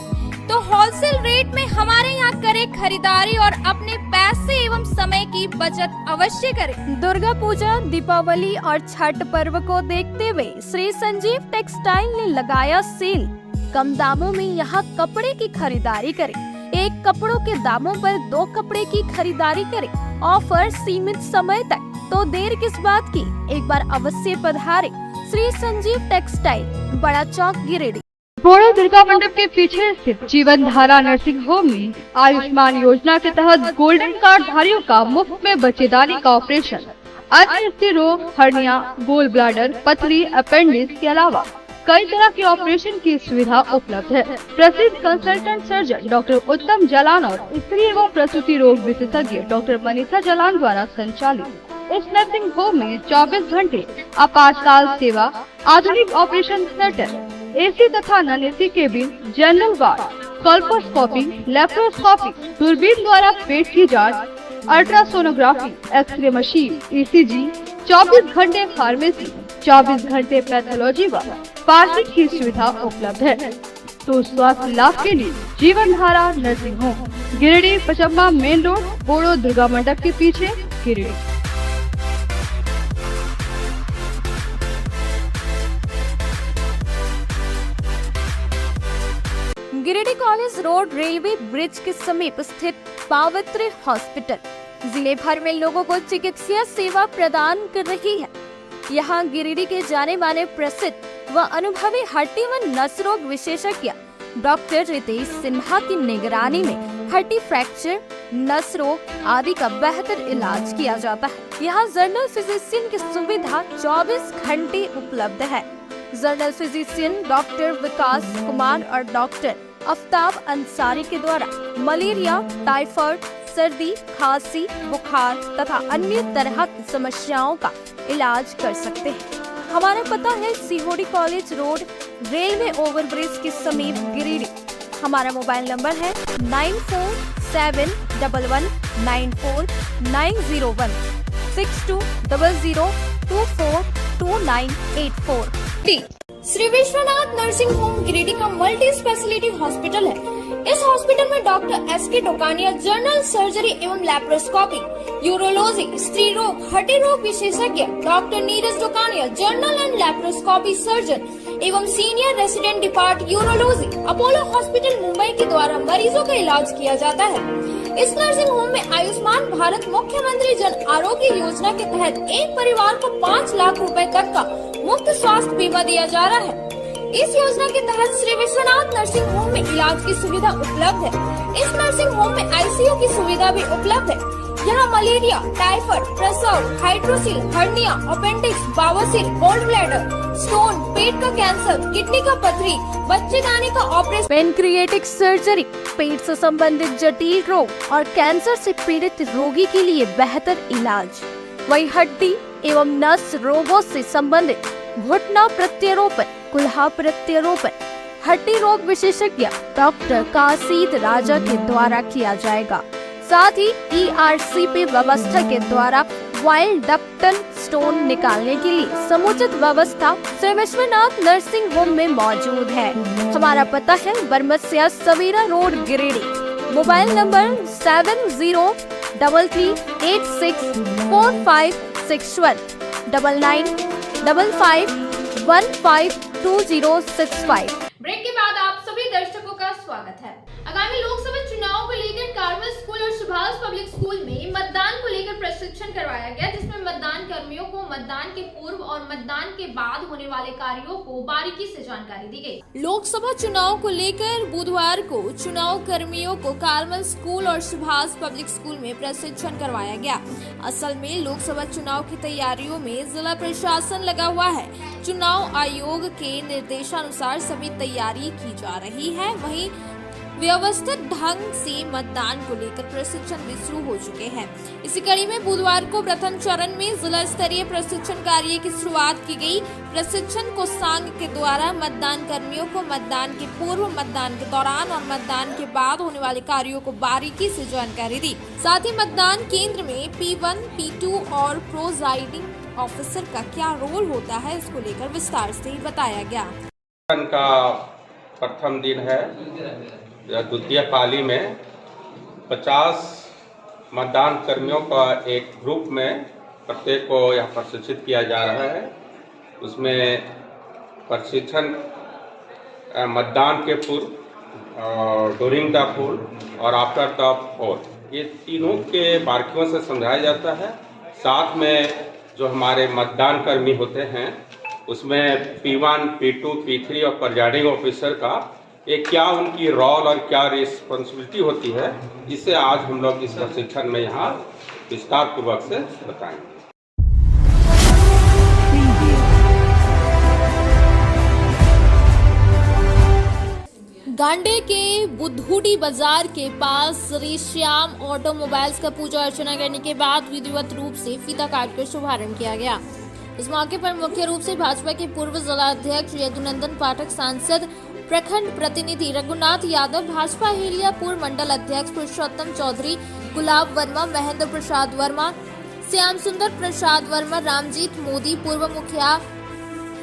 तो होलसेल रेट में हमारे यहाँ करें खरीदारी और अपने पैसे एवं समय की बचत अवश्य करें। दुर्गा पूजा, दीपावली और छठ पर्व को देखते हुए श्री संजीव टेक्सटाइल ने लगाया सेल। कम दामों में यहाँ कपड़े की खरीदारी करें। एक कपड़ों के दामों पर 2 कपड़े की खरीदारी करें। ऑफर सीमित समय तक, तो देर किस बात की, एक बार अवश्य पधारें। श्री संजीव टेक्सटाइल, बड़ा चौक, गिरिडीह। बोड़ो दुर्गा मंडप के पीछे स्थित जीवन धारा नर्सिंग होम में आयुष्मान योजना के तहत गोल्डन कार्ड धारियों का मुफ्त में बच्चेदानी का ऑपरेशन, अन्य रोग, हर्निया, गोल ब्लैडर, पथरी, अपेंडिक्स के अलावा कई तरह के ऑपरेशन की सुविधा उपलब्ध है। प्रसिद्ध कंसल्टेंट सर्जन डॉक्टर उत्तम जलान और स्त्री एवं प्रसूति रोग विशेषज्ञ डॉक्टर मनीषा जलान द्वारा संचालित इस नर्सिंग होम में 24 घंटे आपातकाल सेवा, आधुनिक ऑपरेशन थिएटर, एसी तथा non AC cabin, general ward, colposcopy, laparoscopy, दूरबीन द्वारा पेट की जांच, अल्ट्रासोनोग्राफी, एक्सरे मशीन, ईसीजी, 24 घंटे फार्मेसी, 24 घंटे पैथोलॉजी व पार्किंग की सुविधा उपलब्ध है। तो स्वास्थ्य लाभ के लिए Jeevan Dhara nursing home, Giridih, Pachamba main road, Bodo Durga मंडप के पीछे, Giridih. Giridih college road, railway bridge के समीप स्थित पावित्र हॉस्पिटल जिले भर में लोगों को चिकित्सा सेवा प्रदान कर रही है। यहाँ गिरिडीह के जाने माने प्रसिद्ध व अनुभवी हड्डी व नस रोग विशेषज्ञ डॉक्टर रितेश सिन्हा की निगरानी में हड्डी फ्रैक्चर, नस रोग आदि का बेहतर इलाज किया जाता है। यहाँ जनरल फिजिशियन की सुविधा 24 घंटे उपलब्ध है। जनरल फिजिशियन डॉक्टर विकास कुमार और डॉक्टर आफ्ताब अंसारी के द्वारा मलेरिया, टाइफाइड, सर्दी, खांसी, बुखार तथा अन्य तरह की समस्याओं का इलाज कर सकते हैं। हमारा पता है Sihodi college road, railway overbridge के समीप, गिरिडीह। हमारा मोबाइल नंबर है 9471194901 6200242984। श्री विश्वनाथ नर्सिंग होम गिरिडीह का मल्टी स्पेशलिटी हॉस्पिटल है। इस हॉस्पिटल में doctor S K. Dokania general surgery एवं लैप्रोस्कोपी, यूरोलॉजी, स्त्री रोग, हड्डी रोग विशेषज्ञ doctor Neeraj Dokania general and laparoscopy surgeon एवं senior resident depart urology Apollo hospital Mumbai के द्वारा मरीजों का इलाज किया जाता है। इस नर्सिंग होम में आयुष्मान भारत मुख्यमंत्री जन आरोग्य योजना के तहत एक परिवार को 5 लाख रुपए तक का मुफ्त स्वास्थ्य बीमा दिया जा रहा है। इस योजना के तहत श्री विश्वनाथ नर्सिंग होम में इलाज की सुविधा उपलब्ध है। इस नर्सिंग होम में आईसीयू की सुविधा भी उपलब्ध है। यहाँ मलेरिया, टाइफाइड, प्रसव, हाइड्रोसिल, हर्निया, अपेंडिक्स, बवासीर, गोल्ड ब्लैडर, स्टोन, पेट का कैंसर, किडनी का पथरी, बच्चेदानी का ऑपरेशन, पेनक्रिएटिक सर्जरी, पेट से संबंधित जटिल रोग और कैंसर से पीड़ित रोगी के लिए बेहतर इलाज। वही हड्डी एवं नस रोगों से संबंधित घुटना प्रत्यारोपण, कुल्हा प्रत्यारोपण, हड्डी रोग विशेषज्ञ डॉक्टर काशीद राजा के द्वारा किया जाएगा। साथ ही ERCP व्यवस्था के द्वारा वाइल्ड डक्टल स्टोन निकालने के लिए समुचित व्यवस्था श्री विश्वनाथ नर्सिंग होम में मौजूद है। हमारा पता है Baramsiya Savera road Giridih. Mobile number 7008645661 9955152065। Break के बाद आप सभी दर्शकों का स्वागत है। आगामी लोकसभा चुनाव को लेकर कार्मल स्कूल और सुभाष पब्लिक स्कूल में मतदान को लेकर प्रशिक्षण करवाया गया, जिसमें मतदान कर्मियों को मतदान के पूर्व और मतदान के बाद होने वाले कार्यों को बारीकी से जानकारी दी गई। लोकसभा चुनाव को लेकर बुधवार को चुनाव कर्मियों को कार्मल स्कूल और सुभाष पब्लिक स्कूल में प्रशिक्षण करवाया गया। असल में लोकसभा चुनाव की तैयारियों में जिला प्रशासन लगा हुआ है। चुनाव आयोग के निर्देशानुसार सभी तैयारी की जा रही है। वहीं व्यवस्थित ढंग से मतदान को लेकर प्रशिक्षण भी शुरू हो चुके हैं। इसी कड़ी में बुधवार को प्रथम चरण में जिला स्तरीय प्रशिक्षण कार्य की शुरुआत की गई। प्रशिक्षण को संघ के द्वारा मतदान कर्मियों को मतदान के पूर्व, मतदान के दौरान और मतदान के बाद होने वाले कार्यों को बारीकी से जानकारी दी। साथ ही मतदान केंद्र में P1, P2 और प्रोजाइडिंग ऑफिसर का क्या रोल होता है, इसको लेकर विस्तार से बताया गया। का प्रथम दिन है। द्वितीय पाली में 50 मतदान कर्मियों का एक ग्रुप में प्रत्येक को यह प्रशिक्षित किया जा रहा है। उसमें प्रशिक्षण मतदान के पूर्व, ड्यूरिंग द पोल और आफ्टर द पोल, ये तीनों के बारीकियों से समझाया जाता है। साथ में जो हमारे मतदान कर्मी होते हैं उसमें P1, P2, P3 और प्रिजाइडिंग ऑफिसर का एक क्या उनकी रोल और क्या रिस्पॉन्सिबिलिटी होती है, इसे आज हम लोग इस प्रशिक्षण में यहाँ विस्तार पूर्वक से बताएंगे। गांडे के बुद्धूडी बाजार के पास श्री श्याम ऑटोमोबाइल्स का पूजा अर्चना करने के बाद विधिवत रूप से फीता काटकर शुभारंभ किया गया। इस मौके पर मुख्य रूप से भाजपा के पूर्व जिला अध्यक्ष यदुनंदन पाठक, सांसद प्रखंड प्रतिनिधि रघुनाथ यादव, भाजपा हेलिया पूर्व मंडल अध्यक्ष पुरुषोत्तम चौधरी, गुलाब वर्मा, महेंद्र प्रसाद वर्मा, श्याम सुंदर प्रसाद वर्मा, रामजीत मोदी, पूर्व मुखिया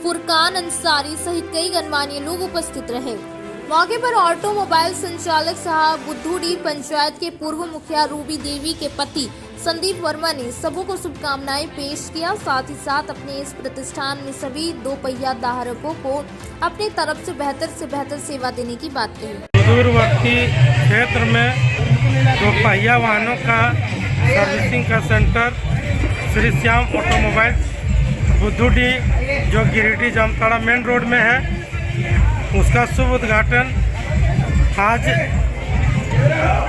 फुरकान अंसारी सहित कई गणमान्य लोग उपस्थित रहे। मौके पर ऑटोमोबाइल संचालक साहब बुद्धूडी पंचायत के पूर्व मुखिया रूबी देवी के पति संदीप वर्मा ने सबों को शुभकामनाएं पेश किया। साथ ही साथ अपने इस प्रतिष्ठान में सभी 2 पहिया धारकों को अपनी तरफ से बेहतर सेवा देने की बात कही। दूरवर्ती क्षेत्र में 2 पहिया वाहनों का सर्विसिंग का सेंटर श्री श्याम ऑटोमोबाइल्स बुद्धूडी जो गिरिडीह जामताड़ा मेन रोड में है, उसका शुभ उद्घाटन आज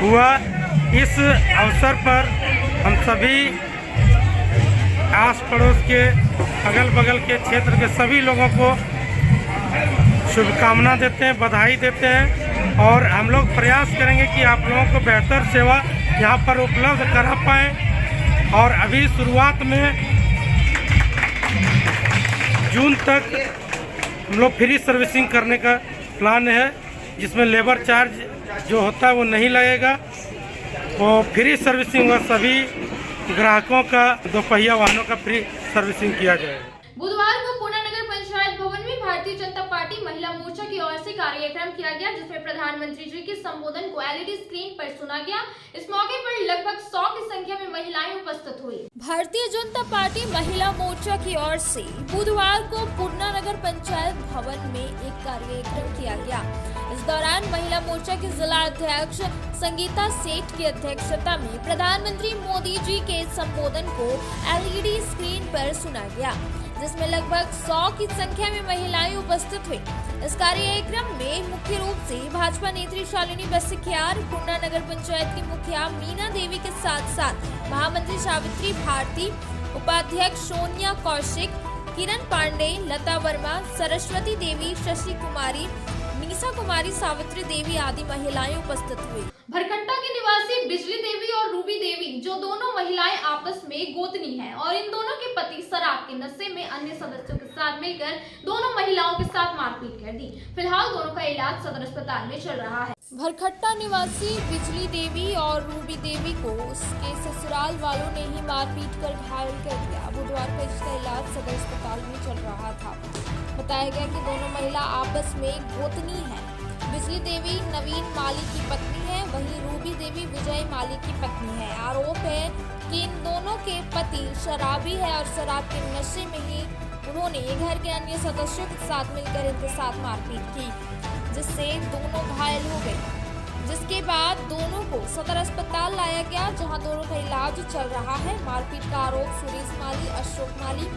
हुआ। इस अवसर पर हम सभी आस पड़ोस के अगल बगल के क्षेत्र के सभी लोगों को शुभकामना देते हैं, बधाई देते हैं और हम लोग प्रयास करेंगे कि आप लोगों को बेहतर सेवा यहाँ पर उपलब्ध करा पाएँ। और अभी शुरुआत में जून तक हम लोग फ्री सर्विसिंग करने का प्लान है, जिसमें लेबर चार्ज जो होता है वो नहीं लगेगा। वो फ्री सर्विसिंग व सभी ग्राहकों का 2 पहिया वाहनों का फ्री सर्विसिंग किया जाएगा। बुधवार को पूना नगर पंचायत भवन में भारतीय जनता पार्टी महिला मोर्चा की ओर से कार्यक्रम किया गया, जिसमें प्रधानमंत्री जी के संबोधन को LED स्क्रीन पर सुना गया। इस मौके पर लगभग 100 की संख्या में महिलाएं उपस्थित हुई। भारतीय जनता पार्टी महिला मोर्चा की ओर से बुधवार को पूना नगर पंचायत भवन में एक कार्यक्रम किया गया। इस दौरान महिला मोर्चा की जिला अध्यक्ष संगीता सेठ की अध्यक्षता में प्रधानमंत्री मोदी जी के संबोधन को LED स्क्रीन पर सुना गया, जिसमें लगभग 100 की संख्या में महिलाएं उपस्थित हुई। इस कार्यक्रम में मुख्य रूप से भाजपा नेत्री शालिनी बसिकियार, कुंडा नगर पंचायत की मुखिया मीना देवी के साथ साथ महामंत्री सावित्री भारती, उपाध्यक्ष सोनिया कौशिक, किरण पांडे, लता वर्मा, सरस्वती देवी, शशि कुमारी, मीसा कुमारी, सावित्री देवी आदि महिलाएं उपस्थित हुई। भरकट्टा की निवासी बिजली देवी और रूबी देवी, जो दोनों महिलाएं आपस में गोतनी हैं और इन दोनों के पति शराब के नशे में अन्य सदस्यों के साथ मिलकर दोनों महिलाओं के साथ मारपीट कर दी। फिलहाल दोनों का इलाज सदर अस्पताल में चल रहा है। भरकट्टा निवासी बिजली देवी और रूबी देवी को उसके ससुराल वालों ने ही मारपीट कर घायल कर दिया। बुधवार को इसका इलाज सदर अस्पताल में चल रहा था। बताया गया कि दोनों महिला आपस में गोतनी हैं। बिजली देवी नवीन माली की पत्नी है, वहीं रूबी देवी विजय माली की पत्नी है। आरोप है कि इन दोनों के पति शराबी है और शराब के नशे में ही उन्होंने घर के अन्य सदस्यों के साथ मिलकर इनके साथ मारपीट की, जिससे दोनों घायल हो गए। जिसके बाद दोनों को सदर अस्पताल लाया गया, जहां दोनों का इलाज चल रहा है। मारपीट का आरोप सुरेश माली, अशोक माली,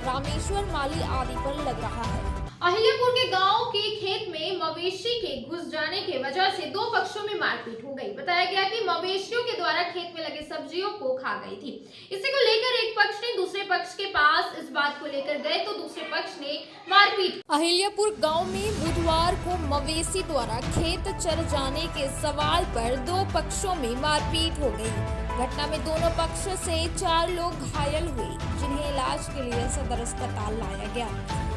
रामेश्वर माली आदि पर लग रहा है। अहिल्यापुर के गांव के खेत में मवेशी के घुस जाने की वजह से दो पक्षों में मारपीट हो गई। बताया गया कि मवेशियों के द्वारा खेत में लगे सब्जियों को खा गई थी। इसी को लेकर एक पक्ष ने दूसरे पक्ष के पास इस बात को लेकर गए तो दूसरे पक्ष ने मारपीट। अहिल्यापुर गांव में बुधवार को मवेशी द्वारा खेत चर जाने के सवाल पर दो पक्षों में मारपीट हो गई। घटना में दोनों पक्षों से 4 लोग घायल हुए, जिन्हें इलाज के लिए सदर अस्पताल लाया गया।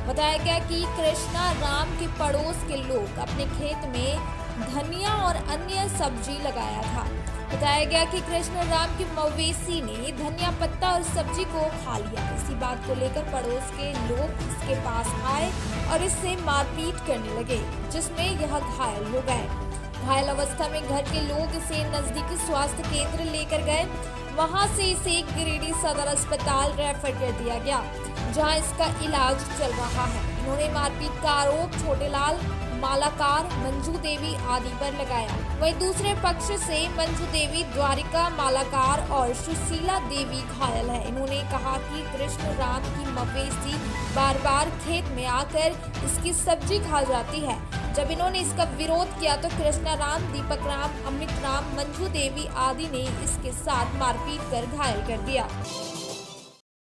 बताया गया कि कृष्णा राम के पड़ोस के लोग अपने खेत में धनिया और अन्य सब्जी लगाया था। बताया गया कि कृष्ण राम की मवेशी ने धनिया पत्ता और सब्जी को खा लिया। इसी बात को लेकर पड़ोस के लोग इसके पास आए और इससे मारपीट करने लगे, जिसमें यह घायल हो गए। घायल अवस्था में घर के लोग इसे नजदीकी स्वास्थ्य केंद्र लेकर गए। वहां से इसे गिरिडीह सदर अस्पताल रेफर कर दिया गया, जहां इसका इलाज चल रहा है। इन्होंने मारपीट का आरोप छोटेलाल, मालाकार, मंजू देवी आदि पर लगाया। वहीं दूसरे पक्ष से मंजू देवी, द्वारिका, मालाकार और सुशीला देवी घायल है। इन्होंने कहा कि कृष्ण राम की मवेशी बार बार खेत में आकर इसकी सब्जी खा जाती है। जब इन्होंने इसका विरोध किया तो कृष्णा राम, दीपक राम, अमित राम, मंजू देवी आदि ने इसके साथ मारपीट कर घायल कर दिया।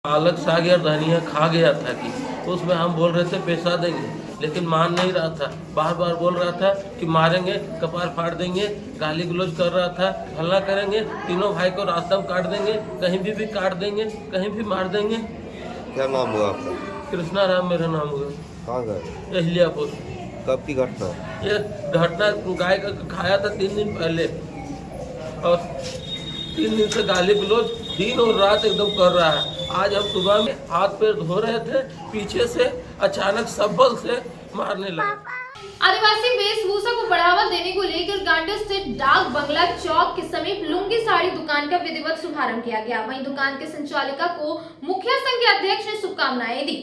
पालक साग या धनिया खा गया था कि उसमें हम बोल रहे थे पैसा देंगे, लेकिन मान नहीं रहा था। बार बार बोल रहा था कि मारेंगे, कपार फाड़ देंगे, गाली गलौज कर रहा था, हल्ला करेंगे, तीनों भाई को रास्ता में काट देंगे, कहीं भी काट देंगे, कहीं भी मार देंगे। क्या नाम हुआ आपका? कृष्णा राम मेरा नाम हुआ। कहाँ गए? अहिल्यापुर। कब की घटना? ये घटना गाय का खाया था 3 दिन पहले, और 3 दिन से गाली गलौज दिन और रात एकदम कर रहा है। आज हम सुबह में हाथ पैर धो रहे थे, पीछे से अचानक सबल से मारने लगा। आदिवासी वेशभूषा को बढ़ावा देने को लेकर गांडे स्थित डाक बंगला चौक के समीप लुंगी साड़ी दुकान का विधिवत शुभारंभ किया गया। वहीं दुकान के संचालिका को मुखिया संघ के अध्यक्ष ने शुभकामनाएं दी।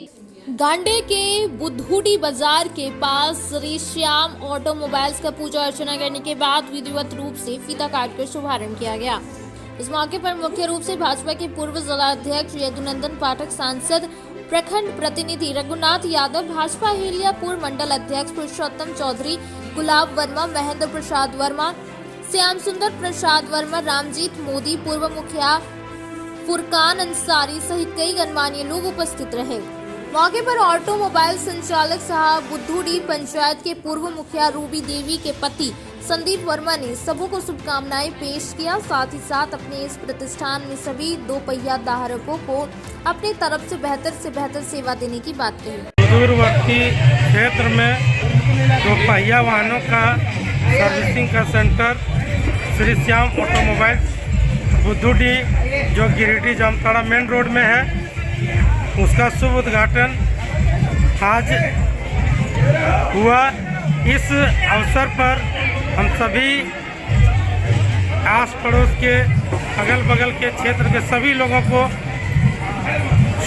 गांडे के बुद्धूडी बाजार के पास श्री श्याम ऑटोमोबाइल्स का पूजा अर्चना करने के बाद विधिवत रूप से फीता काट कर शुभारंभ किया गया। इस मौके पर मुख्य रूप से भाजपा के पूर्व जिला अध्यक्ष यदुनंदन पाठक, सांसद प्रखंड प्रतिनिधि रघुनाथ यादव, भाजपा अहिल्यापुर मंडल अध्यक्ष पुरुषोत्तम चौधरी, गुलाब वर्मा, महेंद्र प्रसाद वर्मा, श्याम सुंदर प्रसाद वर्मा, रामजीत मोदी, पूर्व मुखिया फुरकान अंसारी सहित कई गणमान्य लोग उपस्थित रहे। मौके पर ऑटोमोबाइल संचालक साहब बुद्धूडी पंचायत के पूर्व मुखिया रूबी देवी के पति संदीप वर्मा ने सबों को शुभकामनाएं पेश किया। साथ ही साथ अपने इस प्रतिष्ठान में सभी 2 पहिया धारकों को अपने तरफ से बेहतर सेवा देने की बात कही। दूरवर्ती क्षेत्र में 2 पहिया वाहनों का सर्विसिंग का सेंटर श्री श्याम ऑटोमोबाइल्स बुद्धूडी, जो गिरिडीह जामताड़ा मेन रोड में है, उसका शुभ उद्घाटन आज हुआ। इस अवसर पर हम सभी आस पड़ोस के अगल बगल के क्षेत्र के सभी लोगों को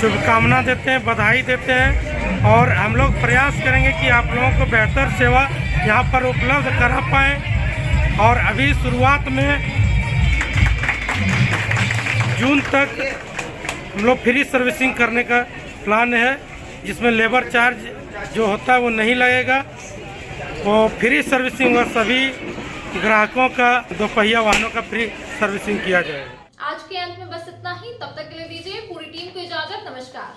शुभकामना देते हैं, बधाई देते हैं, और हम लोग प्रयास करेंगे कि आप लोगों को बेहतर सेवा यहाँ पर उपलब्ध करा पाएँ। और अभी शुरुआत में जून तक हम लोग फ्री सर्विसिंग करने का प्लान है। जिसमें लेबर चार्ज जो होता है वो नहीं लगेगा। वो फ्री सर्विसिंग और सभी ग्राहकों का दोपहिया वाहनों का फ्री सर्विसिंग किया जाएगा। आज के अंत में बस इतना ही। तब तक के लिए दीजिए पूरी टीम को इजाजत। नमस्कार।